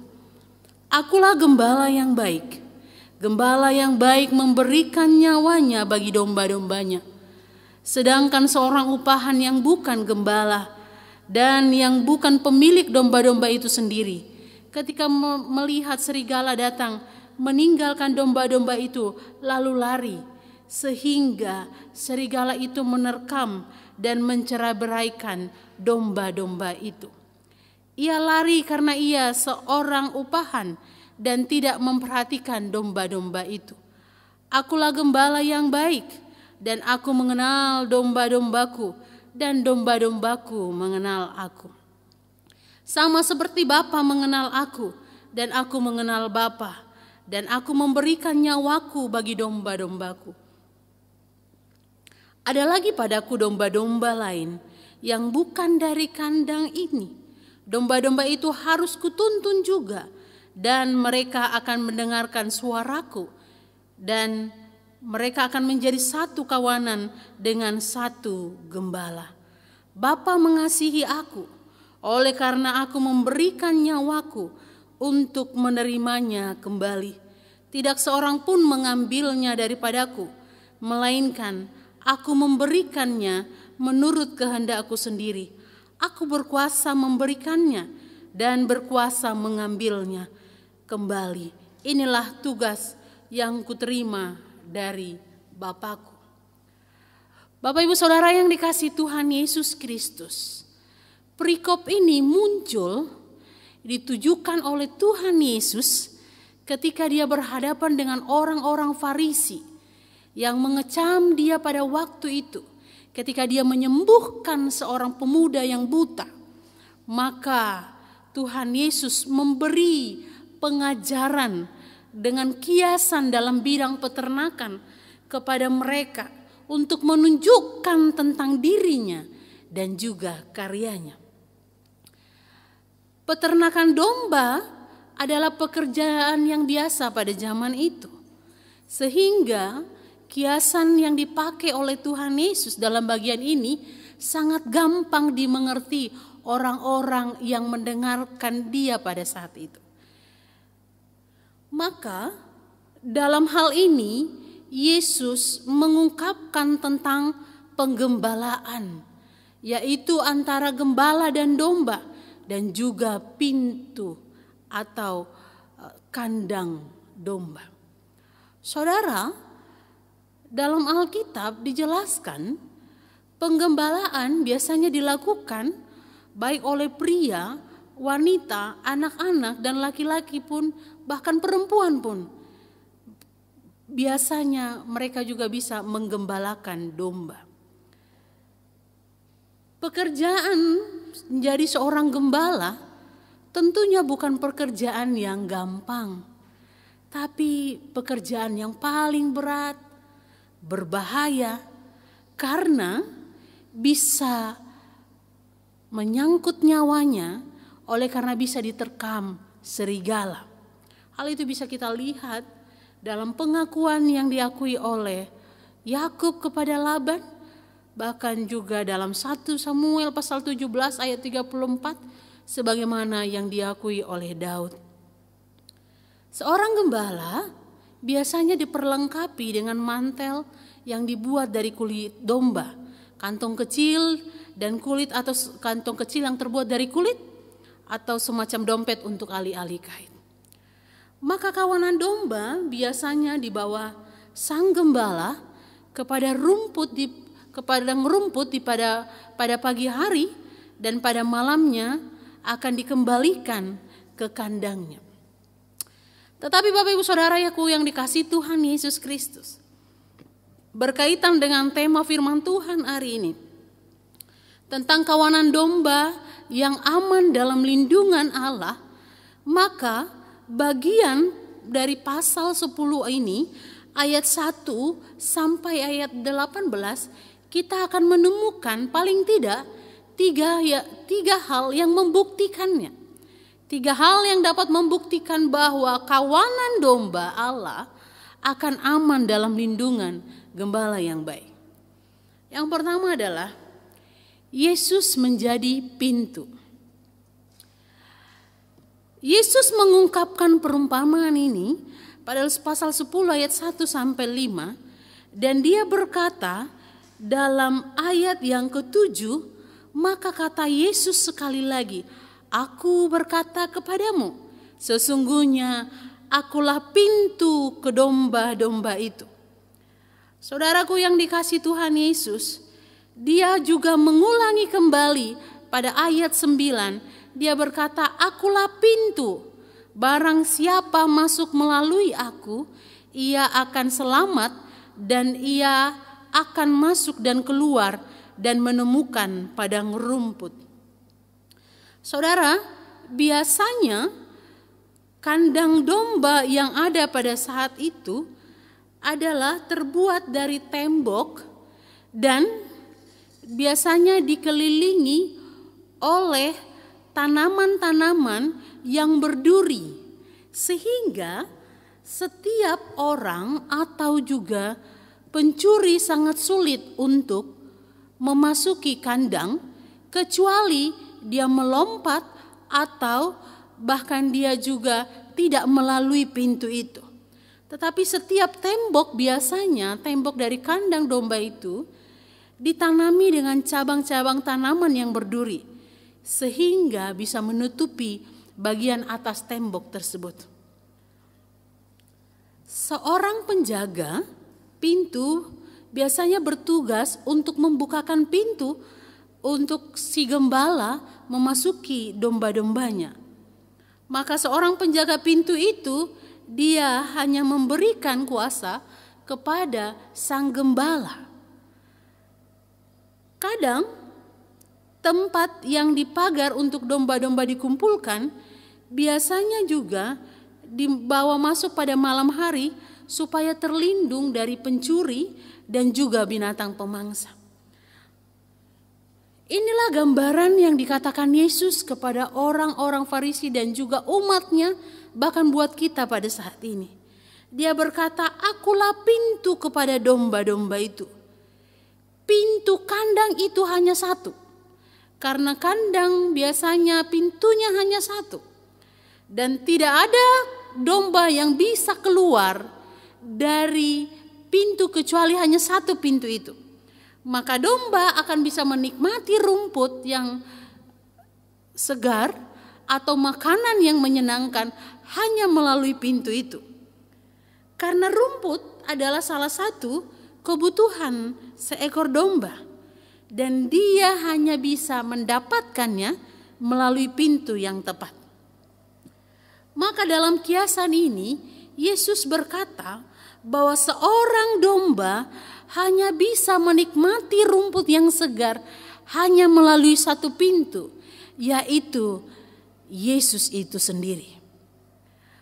Akulah gembala yang baik. Gembala yang baik memberikan nyawanya bagi domba-dombanya. Sedangkan seorang upahan yang bukan gembala dan yang bukan pemilik domba-domba itu sendiri, ketika melihat serigala datang, meninggalkan domba-domba itu lalu lari, sehingga serigala itu menerkam dan mencerai-beraikan domba-domba itu. Ia lari karena ia seorang upahan dan tidak memperhatikan domba-domba itu. Akulah gembala yang baik, dan aku mengenal domba-dombaku, dan domba-dombaku mengenal aku. Sama seperti Bapa mengenal aku, dan aku mengenal Bapa, dan aku memberikan nyawaku bagi domba-dombaku. Ada lagi padaku domba-domba lain yang bukan dari kandang ini. Domba-domba itu harus kutuntun juga, dan mereka akan mendengarkan suaraku, dan mereka akan menjadi satu kawanan dengan satu gembala. Bapa mengasihi aku, oleh karena aku memberikan nyawaku untuk menerimanya kembali. Tidak seorang pun mengambilnya daripadaku, melainkan aku memberikannya menurut kehendakku sendiri. Aku berkuasa memberikannya dan berkuasa mengambilnya kembali. Inilah tugas yang kuterima dari Bapakku. Bapak Ibu Saudara yang dikasihi Tuhan Yesus Kristus, perikop ini muncul ditujukan oleh Tuhan Yesus ketika dia berhadapan dengan orang-orang Farisi yang mengecam dia pada waktu itu. Ketika dia menyembuhkan seorang pemuda yang buta, maka Tuhan Yesus memberi pengajaran dengan kiasan dalam bidang peternakan kepada mereka untuk menunjukkan tentang dirinya dan juga karyanya. Peternakan domba adalah pekerjaan yang biasa pada zaman itu, sehingga kiasan yang dipakai oleh Tuhan Yesus dalam bagian ini sangat gampang dimengerti orang-orang yang mendengarkan dia pada saat itu. Maka dalam hal ini Yesus mengungkapkan tentang penggembalaan, yaitu antara gembala dan domba, dan juga pintu atau kandang domba. Saudara, dalam Alkitab dijelaskan penggembalaan biasanya dilakukan baik oleh pria, wanita, anak-anak, dan laki-laki pun, bahkan perempuan pun. Biasanya mereka juga bisa menggembalakan domba. Pekerjaan menjadi seorang gembala tentunya bukan pekerjaan yang gampang, tapi pekerjaan yang paling berat, berbahaya, karena bisa menyangkut nyawanya oleh karena bisa diterkam serigala. Hal itu bisa kita lihat dalam pengakuan yang diakui oleh Yakub kepada Laban, bahkan juga dalam 1 Samuel pasal 17 ayat 34, sebagaimana yang diakui oleh Daud. Seorang gembala biasanya diperlengkapi dengan mantel yang dibuat dari kulit domba, kantong kecil dan kulit atau kantong kecil yang terbuat dari kulit, atau semacam dompet untuk alih-alih kain. Maka kawanan domba biasanya dibawa sang gembala kepada padang rumput pada pagi hari, dan pada malamnya akan dikembalikan ke kandangnya. Tetapi Bapak Ibu Saudaraku yang dikasihi Tuhan Yesus Kristus, berkaitan dengan tema firman Tuhan hari ini tentang kawanan domba yang aman dalam lindungan Allah, maka bagian dari pasal 10 ini ayat 1 sampai ayat 18 kita akan menemukan paling tidak tiga hal yang membuktikannya. 3 hal yang dapat membuktikan bahwa kawanan domba Allah akan aman dalam lindungan gembala yang baik. Yang pertama adalah Yesus menjadi pintu. Yesus mengungkapkan perumpamaan ini pada pasal 10 ayat 1 sampai 5, dan dia berkata dalam ayat yang ke-7, maka kata Yesus sekali lagi, "Aku berkata kepadamu, sesungguhnya akulah pintu ke domba-domba itu." Saudaraku yang dikasihi Tuhan Yesus, dia juga mengulangi kembali pada ayat 9, dia berkata, "Akulah pintu, barang siapa masuk melalui aku, ia akan selamat dan ia akan masuk dan keluar dan menemukan padang rumput." Saudara, biasanya Kandang domba yang ada pada saat itu adalah terbuat dari tembok dan biasanya dikelilingi oleh tanaman-tanaman yang berduri, sehingga setiap orang atau juga pencuri sangat sulit untuk memasuki kandang kecuali dia melompat atau bahkan dia juga tidak melalui pintu itu. Tetapi setiap tembok, biasanya tembok dari kandang domba itu ditanami dengan cabang-cabang tanaman yang berduri, sehingga bisa menutupi bagian atas tembok tersebut. Seorang penjaga pintu biasanya bertugas untuk membukakan pintu untuk si gembala memasuki domba-dombanya. Maka seorang penjaga pintu itu dia hanya memberikan kuasa kepada sang gembala. Kadang tempat yang dipagar untuk domba-domba dikumpulkan biasanya juga dibawa masuk pada malam hari supaya terlindung dari pencuri dan juga binatang pemangsa. Inilah gambaran yang dikatakan Yesus kepada orang-orang Farisi dan juga umatnya, bahkan buat kita pada saat ini. Dia berkata, akulah pintu kepada domba-domba itu. Pintu kandang itu hanya satu. Karena kandang biasanya pintunya hanya satu. Dan tidak ada domba yang bisa keluar dari pintu kecuali hanya satu pintu itu. Maka domba akan bisa menikmati rumput yang segar atau makanan yang menyenangkan hanya melalui pintu itu. Karena rumput adalah salah satu kebutuhan seekor domba dan dia hanya bisa mendapatkannya melalui pintu yang tepat. Maka dalam kiasan ini Yesus berkata bahwa seorang domba hanya bisa menikmati rumput yang segar hanya melalui satu pintu, yaitu Yesus itu sendiri.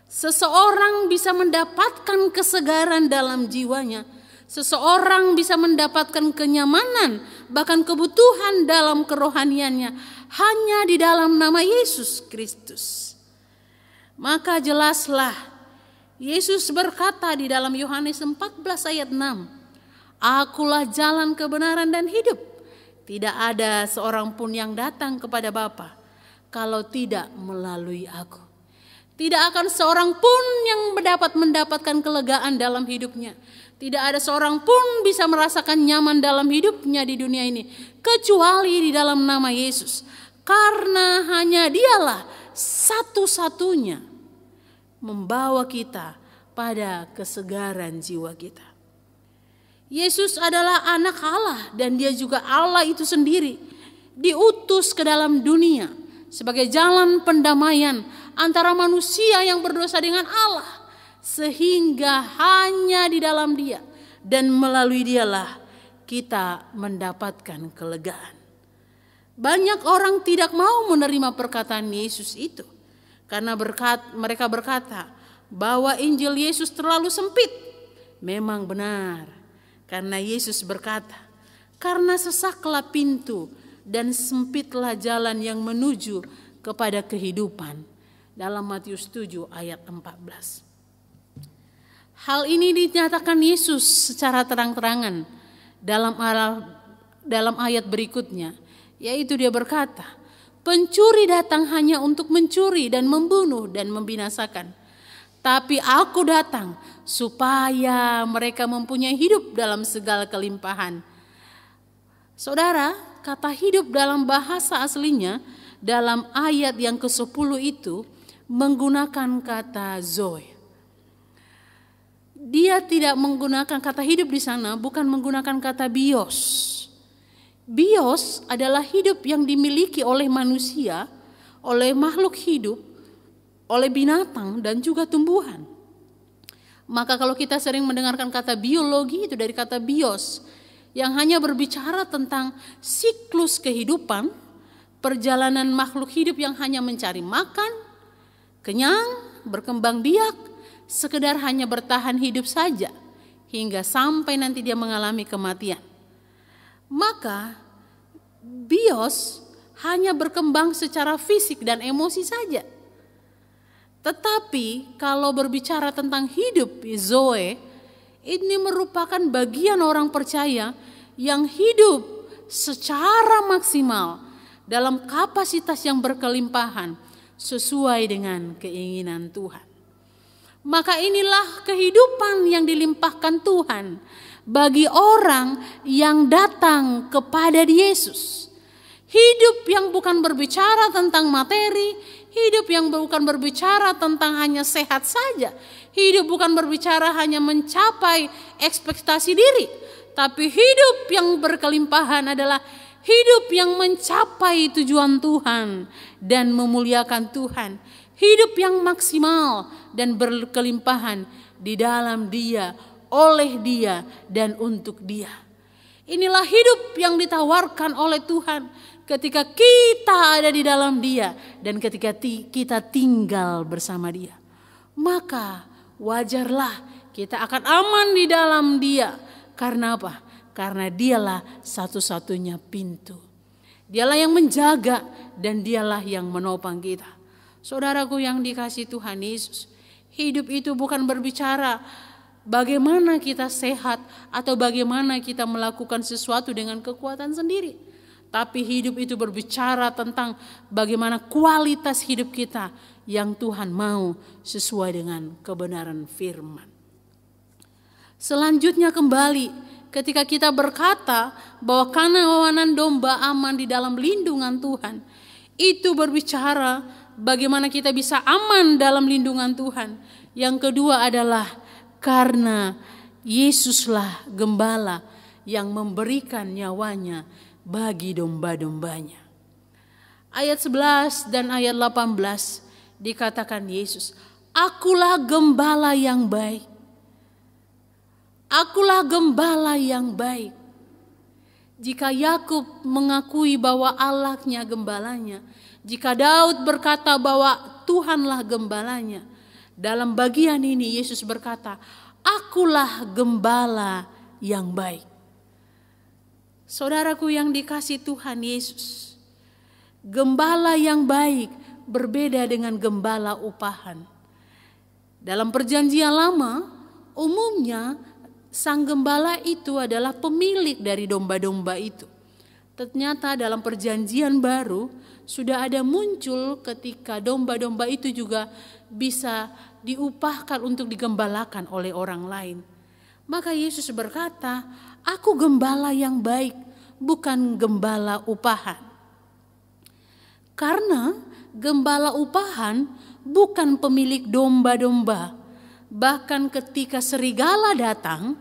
Seseorang bisa mendapatkan kesegaran dalam jiwanya, seseorang bisa mendapatkan kenyamanan, bahkan kebutuhan dalam kerohaniannya hanya di dalam nama Yesus Kristus. Maka jelaslah Yesus berkata di dalam Yohanes 14 ayat 6, Akulah jalan kebenaran dan hidup. Tidak ada seorang pun yang datang kepada Bapa kalau tidak melalui aku. Tidak akan seorang pun yang dapat mendapatkan kelegaan dalam hidupnya. Tidak ada seorang pun bisa merasakan nyaman dalam hidupnya di dunia ini kecuali di dalam nama Yesus. Karena hanya Dialah satu-satunya membawa kita pada kesegaran jiwa kita. Yesus adalah anak Allah dan dia juga Allah itu sendiri. Diutus ke dalam dunia sebagai jalan pendamaian antara manusia yang berdosa dengan Allah. Sehingga hanya di dalam dia dan melalui dialah kita mendapatkan kelegaan. Banyak orang tidak mau menerima perkataan Yesus itu. Karena mereka berkata bahwa Injil Yesus terlalu sempit. Memang benar. Karena Yesus berkata, karena sesaklah pintu dan sempitlah jalan yang menuju kepada kehidupan. Dalam Matius 7 ayat 14. Hal ini dinyatakan Yesus secara terang-terangan dalam ayat berikutnya. Yaitu dia berkata, pencuri datang hanya untuk mencuri dan membunuh dan membinasakan. Tapi aku datang supaya mereka mempunyai hidup dalam segala kelimpahan. Saudara, kata hidup dalam bahasa aslinya dalam ayat yang ke-10 itu menggunakan kata zoe. Dia tidak menggunakan kata hidup di sana, bukan menggunakan kata bios. Bios adalah hidup yang dimiliki oleh manusia, oleh makhluk hidup, oleh binatang dan juga tumbuhan. Maka kalau kita sering mendengarkan kata biologi itu dari kata bios yang hanya berbicara tentang siklus kehidupan, perjalanan makhluk hidup yang hanya mencari makan, kenyang, berkembang biak, sekedar hanya bertahan hidup saja, hingga sampai nanti dia mengalami kematian. Maka bios hanya berkembang secara fisik dan emosi saja. Tetapi kalau berbicara tentang hidup zoe, ini merupakan bagian orang percaya yang hidup secara maksimal dalam kapasitas yang berkelimpahan sesuai dengan keinginan Tuhan. Maka inilah kehidupan yang dilimpahkan Tuhan bagi orang yang datang kepada Yesus. Hidup yang bukan berbicara tentang materi, hidup yang bukan berbicara tentang hanya sehat saja, hidup bukan berbicara hanya mencapai ekspektasi diri, tapi hidup yang berkelimpahan adalah hidup yang mencapai tujuan Tuhan dan memuliakan Tuhan. Hidup yang maksimal dan berkelimpahan di dalam Dia, oleh Dia, dan untuk Dia. Inilah hidup yang ditawarkan oleh Tuhan ketika kita ada di dalam Dia dan ketika kita tinggal bersama Dia. Maka wajarlah kita akan aman di dalam Dia. Karena apa? Karena Dialah satu-satunya pintu. Dialah yang menjaga dan Dialah yang menopang kita. Saudaraku yang dikasihi Tuhan Yesus, hidup itu bukan berbicara bagaimana kita sehat atau bagaimana kita melakukan sesuatu dengan kekuatan sendiri. Tapi hidup itu berbicara tentang bagaimana kualitas hidup kita yang Tuhan mau sesuai dengan kebenaran firman. Selanjutnya kembali ketika kita berkata bahwa kawanan domba aman di dalam lindungan Tuhan. Itu berbicara bagaimana kita bisa aman dalam lindungan Tuhan. Yang kedua adalah karena Yesuslah gembala yang memberikan nyawanya bagi domba-dombanya. Ayat 11 dan ayat 18 dikatakan Yesus, "Akulah gembala yang baik. Akulah gembala yang baik." Jika Yakub mengakui bahwa Allahnya gembalanya, jika Daud berkata bahwa Tuhanlah gembalanya, dalam bagian ini Yesus berkata, "Akulah gembala yang baik." Saudaraku yang dikasihi Tuhan Yesus, gembala yang baik berbeda dengan gembala upahan. Dalam perjanjian lama, umumnya sang gembala itu adalah pemilik dari domba-domba itu. Ternyata dalam perjanjian baru sudah ada muncul ketika domba-domba itu juga bisa diupahkan untuk digembalakan oleh orang lain. Maka Yesus berkata, "Aku gembala yang baik, bukan gembala upahan." Karena gembala upahan bukan pemilik domba-domba. Bahkan ketika serigala datang,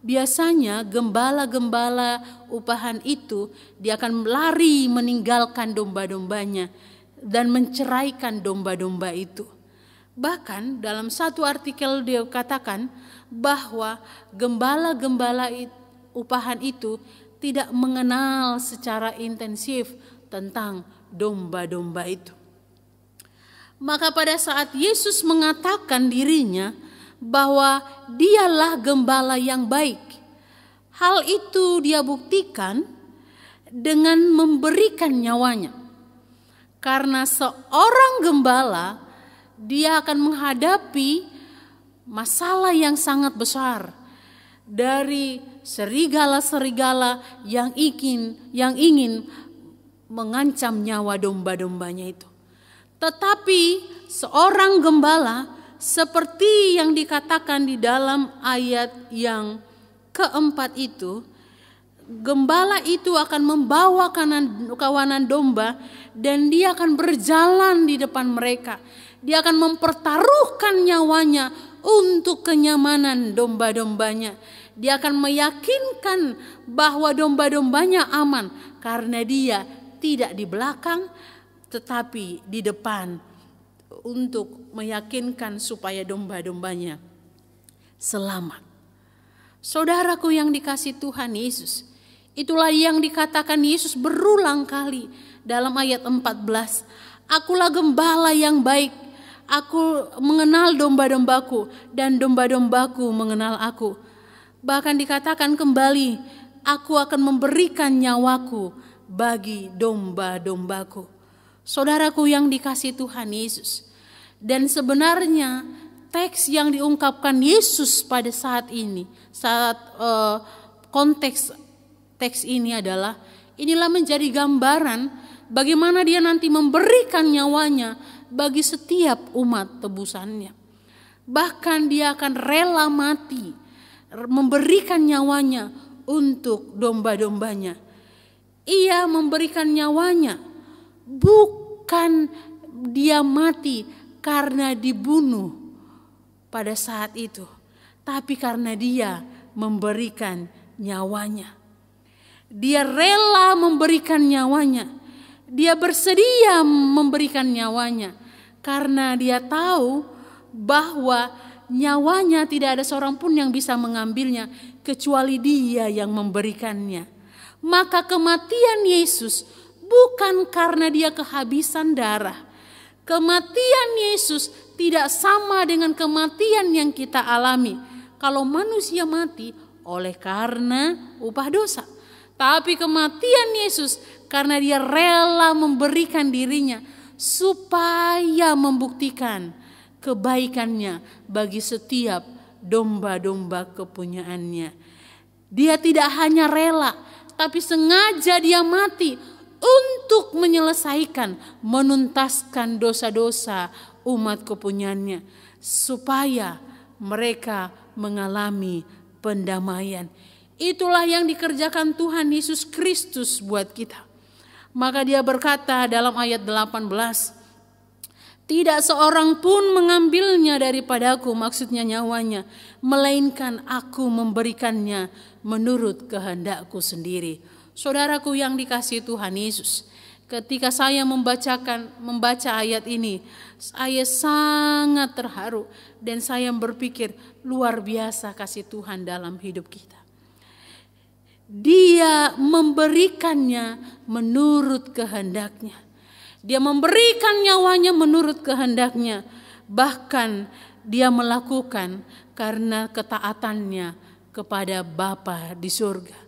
biasanya gembala-gembala upahan itu dia akan lari meninggalkan domba-dombanya dan menceraikan domba-domba itu. Bahkan dalam satu artikel dia katakan bahwa gembala-gembala upahan itu tidak mengenal secara intensif tentang domba-domba itu. Maka pada saat Yesus mengatakan dirinya bahwa Dialah gembala yang baik, hal itu dia buktikan dengan memberikan nyawanya. Karena seorang gembala dia akan menghadapi masalah yang sangat besar dari serigala-serigala yang ingin mengancam nyawa domba-dombanya itu. Tetapi seorang gembala seperti yang dikatakan di dalam ayat yang keempat itu, gembala itu akan membawa kawanan domba dan dia akan berjalan di depan mereka. Dia akan mempertaruhkan nyawanya untuk kenyamanan domba-dombanya. Dia akan meyakinkan bahwa domba-dombanya aman karena dia tidak di belakang tetapi di depan untuk meyakinkan supaya domba-dombanya selamat. Saudaraku yang dikasihi Tuhan Yesus, itulah yang dikatakan Yesus berulang kali dalam ayat 14. "Akulah gembala yang baik, Aku mengenal domba-dombaku dan domba-dombaku mengenal aku. Bahkan dikatakan kembali, aku akan memberikan nyawaku bagi domba-dombaku. Saudaraku yang dikasihi Tuhan Yesus. Dan sebenarnya teks yang diungkapkan Yesus pada saat ini, saat konteks teks ini adalah, inilah menjadi gambaran bagaimana dia nanti memberikan nyawanya bagi setiap umat tebusannya. Bahkan dia akan rela mati, memberikan nyawanya untuk domba-dombanya. Ia memberikan nyawanya, bukan dia mati karena dibunuh pada saat itu, tapi karena dia memberikan nyawanya. Dia rela memberikan nyawanya. Dia bersedia memberikan nyawanya karena dia tahu bahwa nyawanya tidak ada seorang pun yang bisa mengambilnya kecuali dia yang memberikannya. Maka kematian Yesus bukan karena dia kehabisan darah. Kematian Yesus tidak sama dengan kematian yang kita alami. Kalau manusia mati oleh karena upah dosa. Tapi kematian Yesus karena dia rela memberikan dirinya supaya membuktikan kebaikannya bagi setiap domba-domba kepunyaannya. Dia tidak hanya rela, tapi sengaja dia mati untuk menyelesaikan, menuntaskan dosa-dosa umat kepunyaannya, supaya mereka mengalami pendamaian. Itulah yang dikerjakan Tuhan Yesus Kristus buat kita. Maka dia berkata dalam ayat 18, tidak seorang pun mengambilnya daripadaku, maksudnya nyawanya, melainkan aku memberikannya menurut kehendakku sendiri. Saudaraku yang dikasihi Tuhan Yesus, ketika saya membaca ayat ini, saya sangat terharu dan saya berpikir luar biasa kasih Tuhan dalam hidup kita. Dia memberikannya menurut kehendaknya. Dia memberikan nyawanya menurut kehendaknya. Bahkan dia melakukan karena ketaatannya kepada Bapa di surga.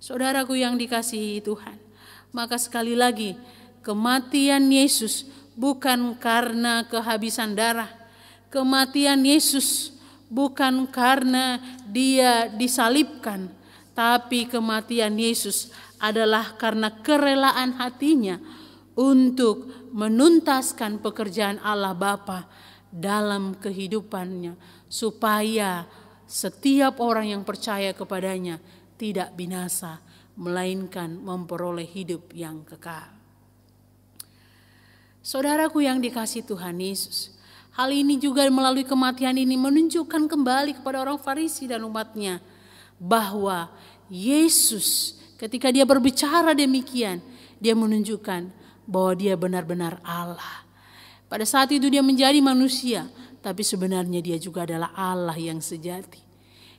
Saudaraku yang dikasihi Tuhan, maka sekali lagi kematian Yesus bukan karena kehabisan darah. Kematian Yesus bukan karena dia disalibkan. Tapi kematian Yesus adalah karena kerelaan hatinya untuk menuntaskan pekerjaan Allah Bapa dalam kehidupannya, supaya setiap orang yang percaya kepadanya tidak binasa, melainkan memperoleh hidup yang kekal. Saudaraku yang dikasihi Tuhan Yesus, hal ini juga melalui kematian ini menunjukkan kembali kepada orang Farisi dan umatnya, bahwa Yesus ketika dia berbicara demikian, dia menunjukkan bahwa dia benar-benar Allah. Pada saat itu dia menjadi manusia, tapi sebenarnya dia juga adalah Allah yang sejati.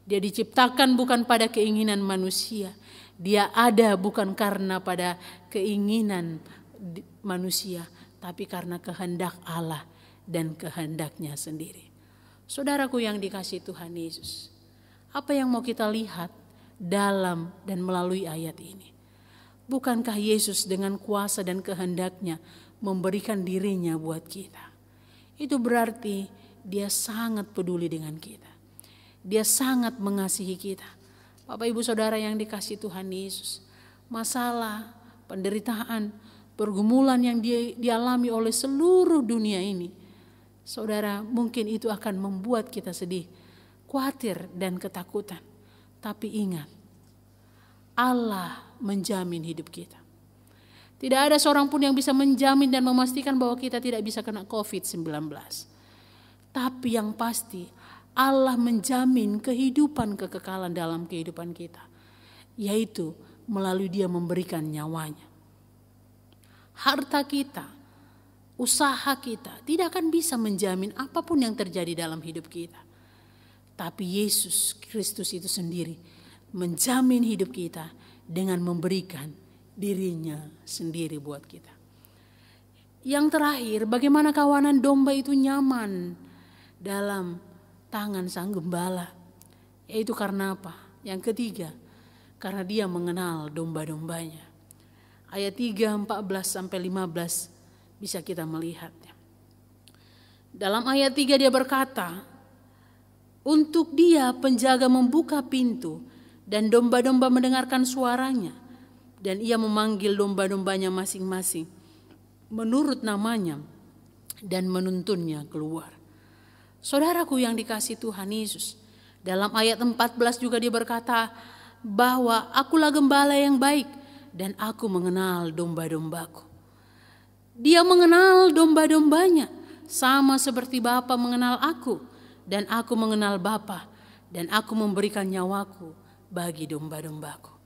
Dia diciptakan bukan pada keinginan manusia. Dia ada bukan karena pada keinginan manusia, tapi karena kehendak Allah dan kehendaknya sendiri. Saudaraku yang dikasihi Tuhan Yesus, apa yang mau kita lihat dalam dan melalui ayat ini? Bukankah Yesus dengan kuasa dan kehendaknya memberikan dirinya buat kita? Itu berarti dia sangat peduli dengan kita. Dia sangat mengasihi kita. Bapak Ibu Saudara yang dikasihi Tuhan Yesus, masalah, penderitaan, pergumulan yang dialami oleh seluruh dunia ini, saudara, mungkin itu akan membuat kita sedih, khawatir dan ketakutan. Tapi ingat, Allah menjamin hidup kita. Tidak ada seorang pun yang bisa menjamin dan memastikan bahwa kita tidak bisa kena COVID-19. Tapi yang pasti, Allah menjamin kehidupan kekekalan dalam kehidupan kita, yaitu melalui Dia memberikan nyawanya. Harta kita, usaha kita tidak akan bisa menjamin apapun yang terjadi dalam hidup kita. Tapi Yesus Kristus itu sendiri menjamin hidup kita dengan memberikan dirinya sendiri buat kita. Yang terakhir, bagaimana kawanan domba itu nyaman dalam tangan sang gembala. Yaitu karena apa? Yang ketiga, karena dia mengenal domba-dombanya. Ayat 3, 14-15 bisa kita melihatnya. Dalam ayat 3 dia berkata, untuk dia penjaga membuka pintu dan domba-domba mendengarkan suaranya. Dan ia memanggil domba-dombanya masing-masing menurut namanya dan menuntunnya keluar. Saudaraku yang dikasihi Tuhan Yesus, dalam ayat 14 juga dia berkata bahwa akulah gembala yang baik dan aku mengenal domba-dombaku. Dia mengenal domba-dombanya sama seperti Bapa mengenal aku dan aku mengenal Bapa dan aku memberikan nyawaku bagi domba-dombaku.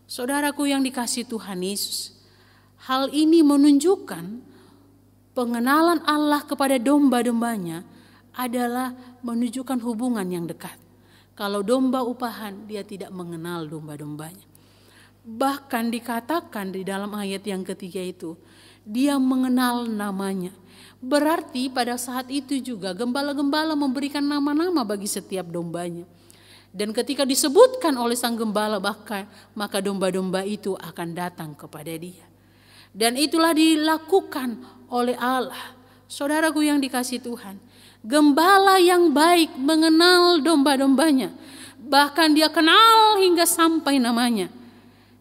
Saudaraku yang dikasihi Tuhan Yesus, hal ini menunjukkan pengenalan Allah kepada domba-dombanya adalah menunjukkan hubungan yang dekat. Kalau domba upahan, dia tidak mengenal domba-dombanya. Bahkan dikatakan di dalam ayat yang ketiga itu, dia mengenal namanya. Berarti pada saat itu juga gembala-gembala memberikan nama-nama bagi setiap dombanya. Dan ketika disebutkan oleh sang gembala maka domba-domba itu akan datang kepada dia. Dan itulah dilakukan oleh Allah. Saudaraku yang dikasihi Tuhan, gembala yang baik mengenal domba-dombanya. Bahkan dia kenal hingga sampai namanya.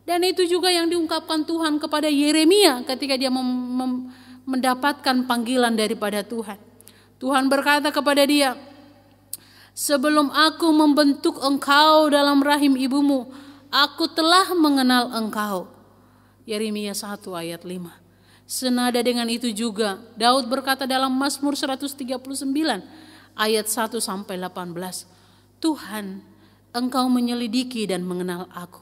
Dan itu juga yang diungkapkan Tuhan kepada Yeremia ketika dia mendapatkan panggilan daripada Tuhan. Tuhan berkata kepada dia, sebelum aku membentuk engkau dalam rahim ibumu, aku telah mengenal engkau. Yeremia 1 ayat 5. Senada dengan itu juga Daud berkata dalam Mazmur 139 ayat 1-18. Tuhan, engkau menyelidiki dan mengenal aku.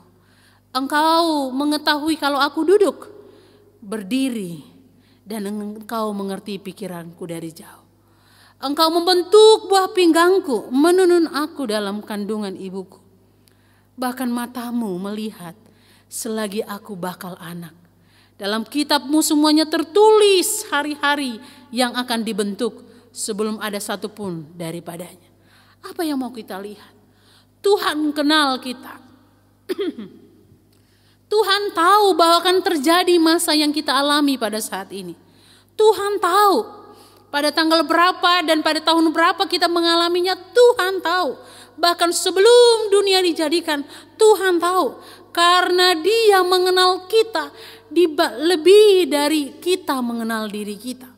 Engkau mengetahui kalau aku duduk, berdiri, dan engkau mengerti pikiranku dari jauh. Engkau membentuk buah pinggangku, menunun aku dalam kandungan ibuku. Bahkan matamu melihat selagi aku bakal anak. Dalam kitabmu semuanya tertulis hari-hari yang akan dibentuk sebelum ada satu pun daripadanya. Apa yang mau kita lihat? Tuhan kenal kita. Tuhan tahu bahwa akan terjadi masa yang kita alami pada saat ini. Tuhan tahu pada tanggal berapa dan pada tahun berapa kita mengalaminya, Tuhan tahu. Bahkan sebelum dunia dijadikan, Tuhan tahu. Karena dia mengenal kita lebih dari kita mengenal diri kita.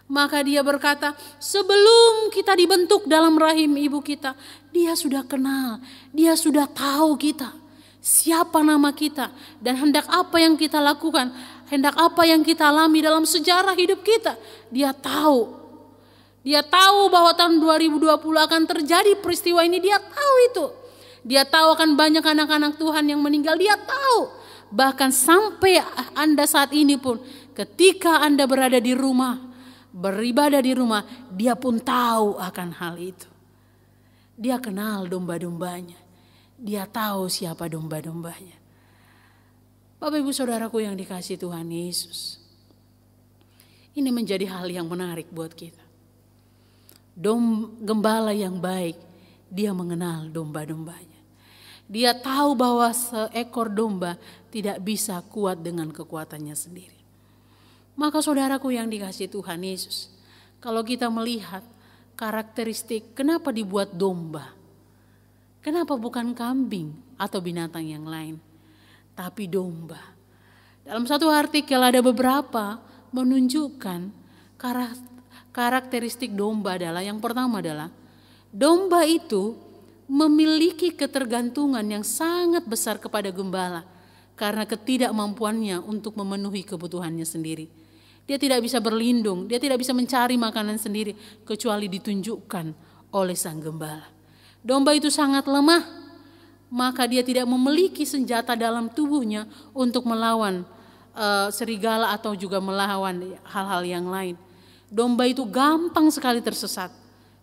Maka dia berkata, sebelum kita dibentuk dalam rahim ibu kita, dia sudah kenal, dia sudah tahu kita. Siapa nama kita dan hendak apa yang kita lakukan, hendak apa yang kita alami dalam sejarah hidup kita. Dia tahu. Dia tahu bahwa tahun 2020 akan terjadi peristiwa ini, dia tahu itu. Dia tahu akan banyak anak-anak Tuhan yang meninggal, dia tahu. Bahkan sampai Anda saat ini pun, ketika Anda berada di rumah, beribadah di rumah, dia pun tahu akan hal itu. Dia kenal domba-dombanya. Dia tahu siapa domba-dombanya. Bapak Ibu Saudaraku yang dikasihi Tuhan Yesus, ini menjadi hal yang menarik buat kita. Gembala yang baik, dia mengenal domba-dombanya. Dia tahu bahwa seekor domba tidak bisa kuat dengan kekuatannya sendiri. Maka saudaraku yang dikasihi Tuhan Yesus, kalau kita melihat karakteristik kenapa dibuat domba, kenapa bukan kambing atau binatang yang lain, tapi domba. Dalam satu artikel ada beberapa menunjukkan karakteristik domba adalah, yang pertama adalah domba itu memiliki ketergantungan yang sangat besar kepada gembala karena ketidakmampuannya untuk memenuhi kebutuhannya sendiri. Dia tidak bisa berlindung, dia tidak bisa mencari makanan sendiri kecuali ditunjukkan oleh sang gembala. Domba itu sangat lemah, maka dia tidak memiliki senjata dalam tubuhnya untuk melawan serigala atau juga melawan hal-hal yang lain. Domba itu gampang sekali tersesat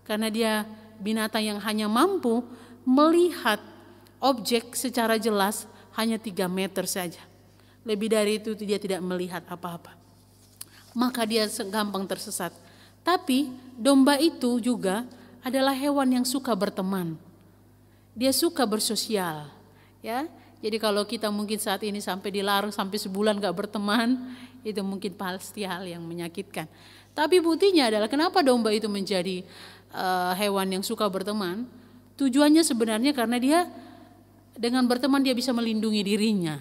karena dia binatang yang hanya mampu melihat objek secara jelas hanya 3 meter saja. Lebih dari itu dia tidak melihat apa-apa. maka dia gampang tersesat. Tapi domba itu juga adalah hewan yang suka berteman. Dia suka bersosial, ya. Jadi kalau kita mungkin saat ini sampai dilarang sampai sebulan gak berteman, itu mungkin pasti hal yang menyakitkan. Tapi buktinya adalah kenapa domba itu menjadi hewan yang suka berteman. Tujuannya sebenarnya karena dia dengan berteman dia bisa melindungi dirinya.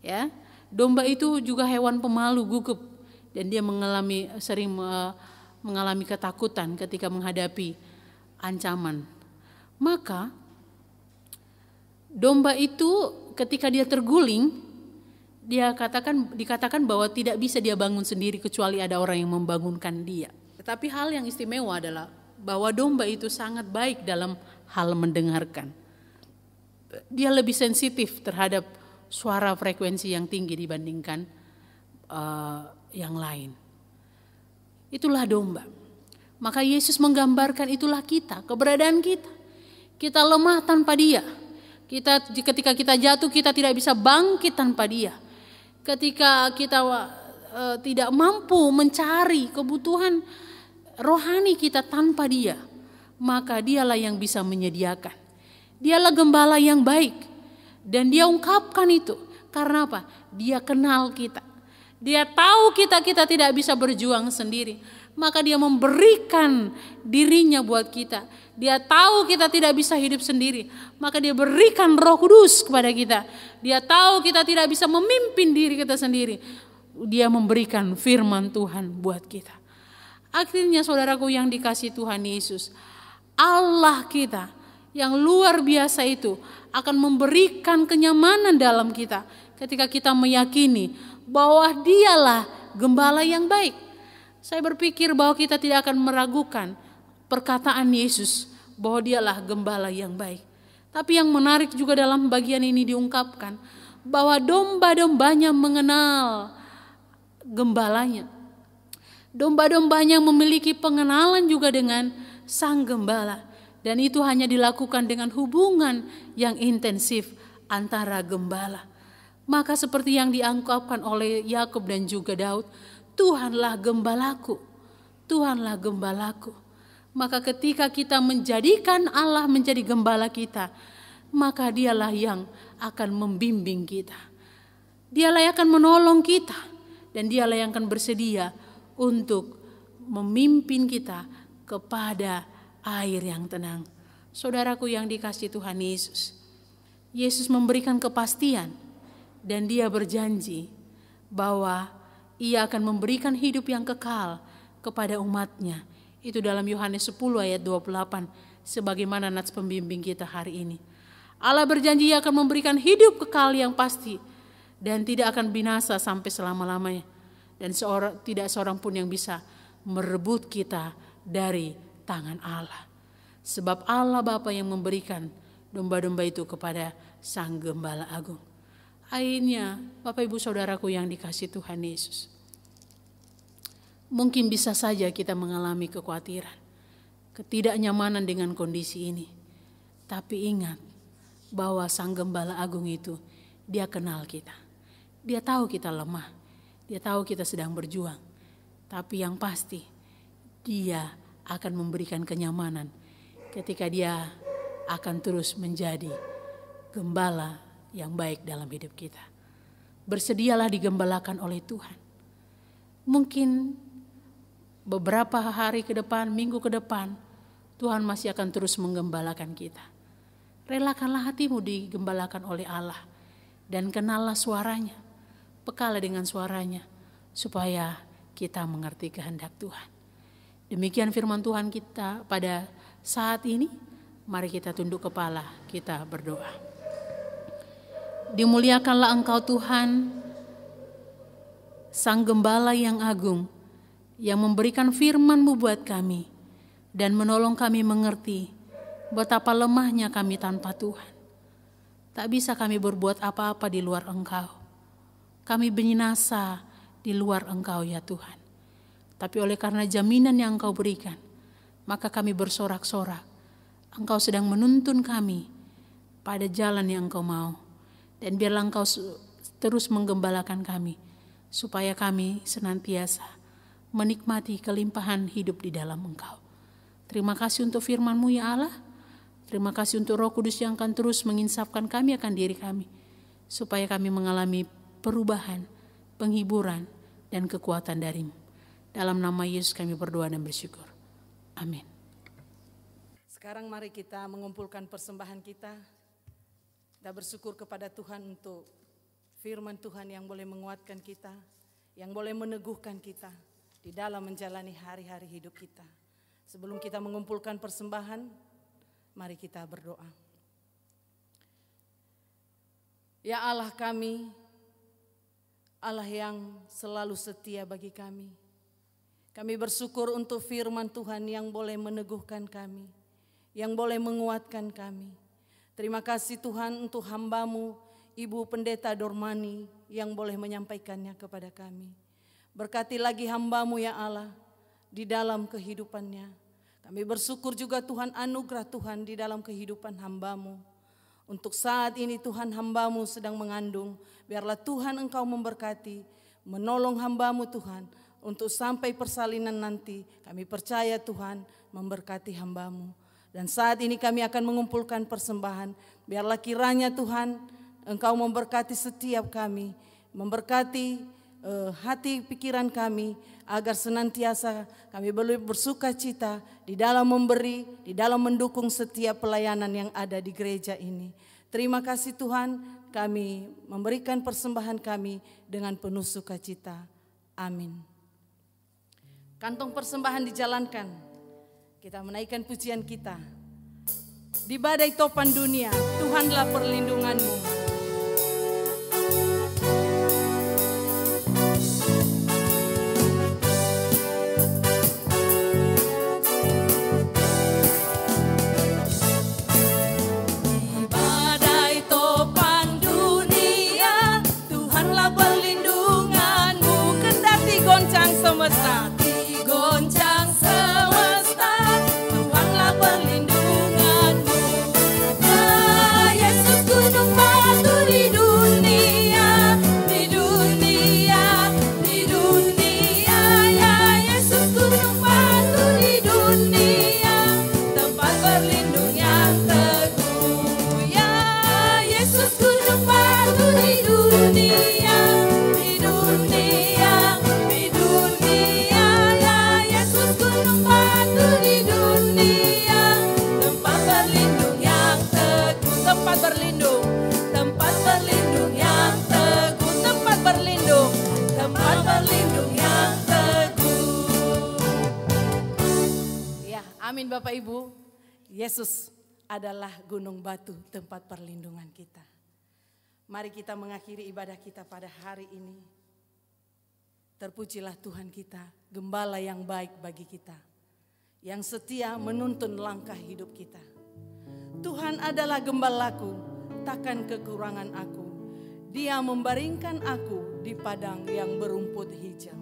Ya, domba itu juga hewan pemalu, gugup, dan dia sering mengalami ketakutan ketika menghadapi ancaman. Maka domba itu ketika dia terguling, dikatakan bahwa tidak bisa dia bangun sendiri kecuali ada orang yang membangunkan dia. Tetapi hal yang istimewa adalah bahwa domba itu sangat baik dalam hal mendengarkan. Dia lebih sensitif terhadap suara frekuensi yang tinggi dibandingkan yang lain. Itulah domba. Maka Yesus menggambarkan itulah kita, keberadaan kita. Kita lemah tanpa Dia. Ketika kita jatuh kita tidak bisa bangkit tanpa Dia. Ketika kita tidak mampu mencari kebutuhan rohani kita tanpa Dia, maka Dialah yang bisa menyediakan. Dialah gembala yang baik. Dan Dia ungkapkan itu. Karena apa? Dia kenal kita. Dia tahu kita tidak bisa berjuang sendiri. Maka Dia memberikan dirinya buat kita. Dia tahu kita tidak bisa hidup sendiri. Maka Dia berikan Roh Kudus kepada kita. Dia tahu kita tidak bisa memimpin diri kita sendiri. Dia memberikan firman Tuhan buat kita. Akhirnya saudaraku yang dikasihi Tuhan Yesus, Allah kita yang luar biasa itu akan memberikan kenyamanan dalam kita ketika kita meyakini bahwa Dialah gembala yang baik. Saya berpikir bahwa kita tidak akan meragukan perkataan Yesus bahwa Dialah gembala yang baik. Tapi yang menarik juga dalam bagian ini diungkapkan bahwa domba-dombanya mengenal gembalanya. Domba-dombanya memiliki pengenalan juga dengan sang gembala. Dan itu hanya dilakukan dengan hubungan yang intensif antara gembala. Maka seperti yang diungkapkan oleh Yakub dan juga Daud, Tuhanlah gembalaku, Tuhanlah gembalaku. Maka ketika kita menjadikan Allah menjadi gembala kita, maka Dialah yang akan membimbing kita. Dialah yang akan menolong kita. Dan Dialah yang akan bersedia untuk memimpin kita kepada air yang tenang. Saudaraku yang dikasihi Tuhan Yesus, Yesus memberikan kepastian dan Dia berjanji bahwa Ia akan memberikan hidup yang kekal kepada umatnya. Itu dalam Yohanes 10 ayat 28 sebagaimana nats pembimbing kita hari ini. Allah berjanji Ia akan memberikan hidup kekal yang pasti dan tidak akan binasa sampai selama-lamanya. Dan tidak seorang pun yang bisa merebut kita dari tangan Allah. Sebab Allah Bapa yang memberikan domba-domba itu kepada Sang Gembala Agung. Akhirnya Bapak Ibu Saudaraku yang dikasihi Tuhan Yesus, mungkin bisa saja kita mengalami kekhawatiran, ketidaknyamanan dengan kondisi ini. Tapi ingat bahwa Sang Gembala Agung itu Dia kenal kita. Dia tahu kita lemah. Dia tahu kita sedang berjuang. Tapi yang pasti Dia akan memberikan kenyamanan ketika Dia akan terus menjadi gembala yang baik dalam hidup kita. Bersedialah digembalakan oleh Tuhan. Mungkin beberapa hari ke depan, minggu ke depan, Tuhan masih akan terus menggembalakan kita. Relakanlah hatimu digembalakan oleh Allah dan kenallah suaranya. Pekalah dengan suaranya supaya kita mengerti kehendak Tuhan. Demikian firman Tuhan kita pada saat ini. Mari kita tunduk kepala, kita berdoa. Dimuliakanlah Engkau Tuhan, Sang Gembala yang agung, yang memberikan firman-Mu buat kami dan menolong kami mengerti betapa lemahnya kami tanpa Tuhan. Tak bisa kami berbuat apa-apa di luar Engkau. Kami binasa di luar Engkau ya Tuhan. Tapi oleh karena jaminan yang Engkau berikan, maka kami bersorak-sorak. Engkau sedang menuntun kami pada jalan yang Engkau mau. Dan biarlah Engkau terus menggembalakan kami supaya kami senantiasa menikmati kelimpahan hidup di dalam Engkau. Terima kasih untuk firman-Mu ya Allah. Terima kasih untuk Roh Kudus yang akan terus menginsapkan kami akan diri kami, supaya kami mengalami perubahan, penghiburan, dan kekuatan dari-Mu. Dalam nama Yesus kami berdoa dan bersyukur. Amin. Sekarang mari kita mengumpulkan persembahan kita. Kita bersyukur kepada Tuhan untuk firman Tuhan yang boleh menguatkan kita, yang boleh meneguhkan kita di dalam menjalani hari-hari hidup kita. Sebelum kita mengumpulkan persembahan, mari kita berdoa. Ya Allah kami, Allah yang selalu setia bagi kami. Kami bersyukur untuk firman Tuhan yang boleh meneguhkan kami, yang boleh menguatkan kami. Terima kasih Tuhan untuk hamba-Mu, Ibu Pendeta Dormani yang boleh menyampaikannya kepada kami. Berkati lagi hamba-Mu ya Allah di dalam kehidupannya. Kami bersyukur juga Tuhan anugerah Tuhan di dalam kehidupan hamba-Mu. Untuk saat ini Tuhan hamba-Mu sedang mengandung, biarlah Tuhan Engkau memberkati, menolong hamba-Mu Tuhan. Untuk sampai persalinan nanti kami percaya Tuhan memberkati hamba-Mu. Dan saat ini kami akan mengumpulkan persembahan. Biarlah kiranya Tuhan Engkau memberkati setiap kami. Memberkati hati pikiran kami. Agar senantiasa kami boleh bersuka cita di dalam memberi, di dalam mendukung setiap pelayanan yang ada di gereja ini. Terima kasih Tuhan, kami memberikan persembahan kami dengan penuh sukacita. Amin. Kantong persembahan dijalankan. Kita menaikkan pujian kita. Di badai topan dunia, Tuhanlah perlindunganmu. Di badai topan dunia, Tuhanlah perlindunganmu. Kendati goncang semesta, Goncang semesta, Tuhanlah perlindunganmu. Ya Yesus gunung batu di dunia, di dunia, di dunia. Ya Yesus gunung batu di dunia, tempat berlindung yang teguh. Ya Yesus gunung batu di dunia, di dunia, di dunia. Ya Yesus gunung batu di dunia, tempat berlindung yang teguh. tempat berlindung, Tempat berlindung yang teguh, tempat berlindung, tempat berlindung yang teguh. ya amin Bapak Ibu. Yesus adalah gunung batu tempat perlindungan kita. Mari kita mengakhiri ibadah kita pada hari ini. Terpujilah Tuhan kita, gembala yang baik bagi kita, yang setia menuntun langkah hidup kita. Tuhan adalah gembalaku, takkan kekurangan aku. Dia membaringkan aku di padang yang berumput hijau.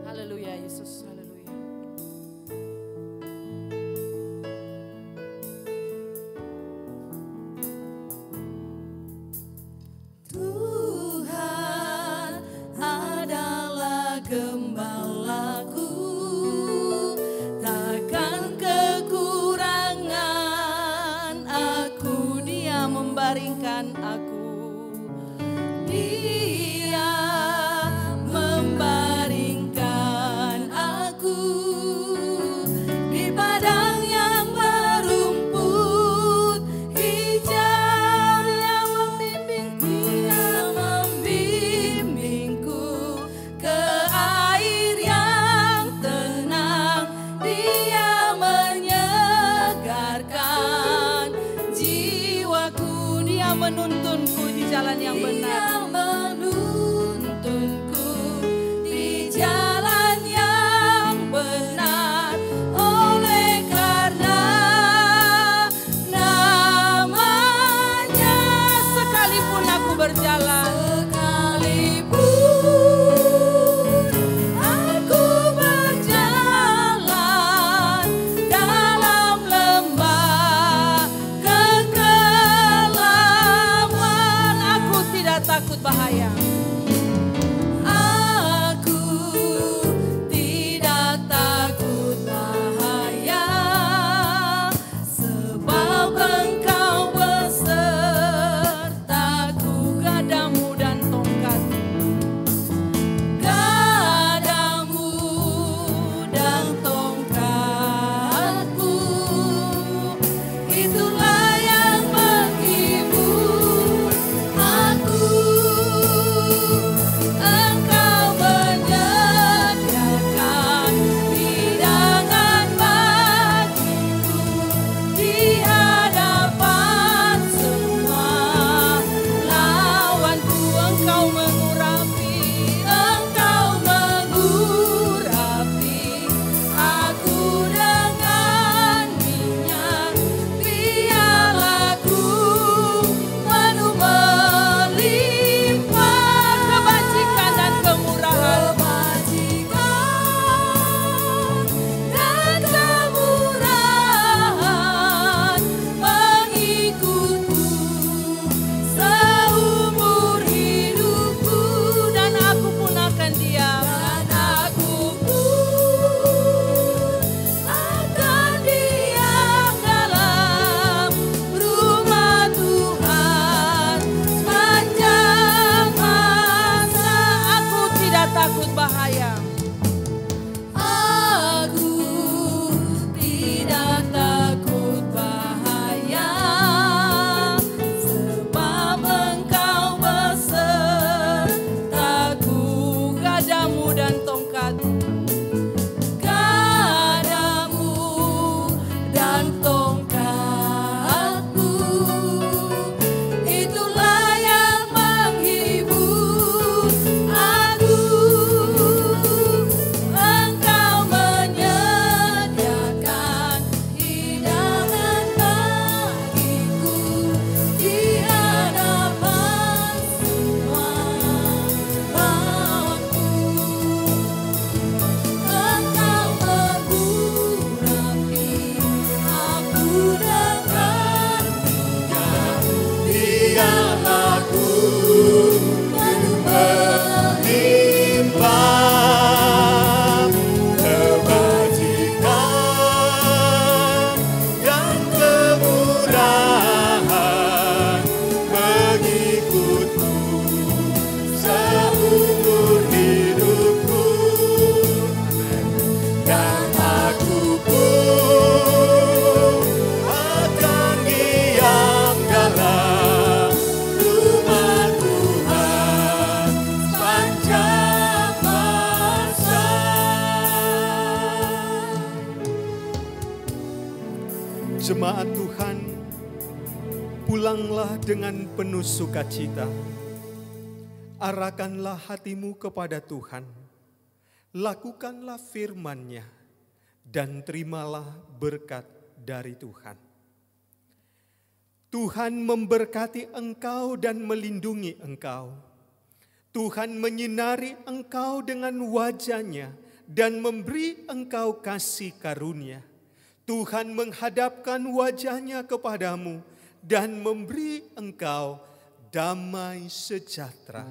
Haleluya Yesus, haleluya. Tuhan adalah gembalaku, takkan kekurangan aku. Dia membaringkan aku. Dia membaringkan aku di padang yang berumput hijau. Dia membimbingku ke air yang tenang. Dia menyegarkan jiwaku. Dia menuntunku di jalan yang benar. Dia menuntunku di jalan yang benar. Oleh karena namanya, Sekalipun aku berjalan, sekalipun aku berjalan dalam lembah kekelaman, aku tidak takut bahaya. Berpulanglah dengan penuh sukacita. Arahkanlah hatimu kepada Tuhan. Lakukanlah firman-Nya dan terimalah berkat dari Tuhan. Tuhan memberkati engkau dan melindungi engkau. Tuhan menyinari engkau dengan wajah-Nya dan memberi engkau kasih karunia. Tuhan menghadapkan wajah-Nya kepadamu dan memberi engkau damai sejahtera.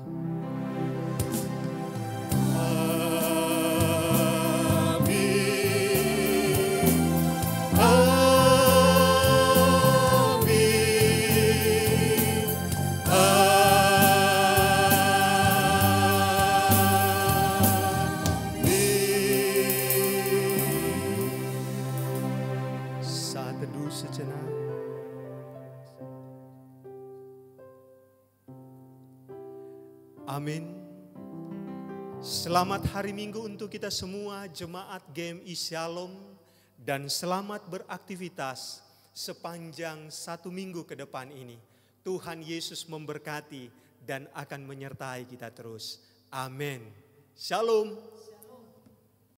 Amin. Selamat hari Minggu untuk kita semua jemaat GMI Shalom dan selamat beraktivitas sepanjang 1 minggu ke depan ini. Tuhan Yesus memberkati dan akan menyertai kita terus. Amin. Shalom.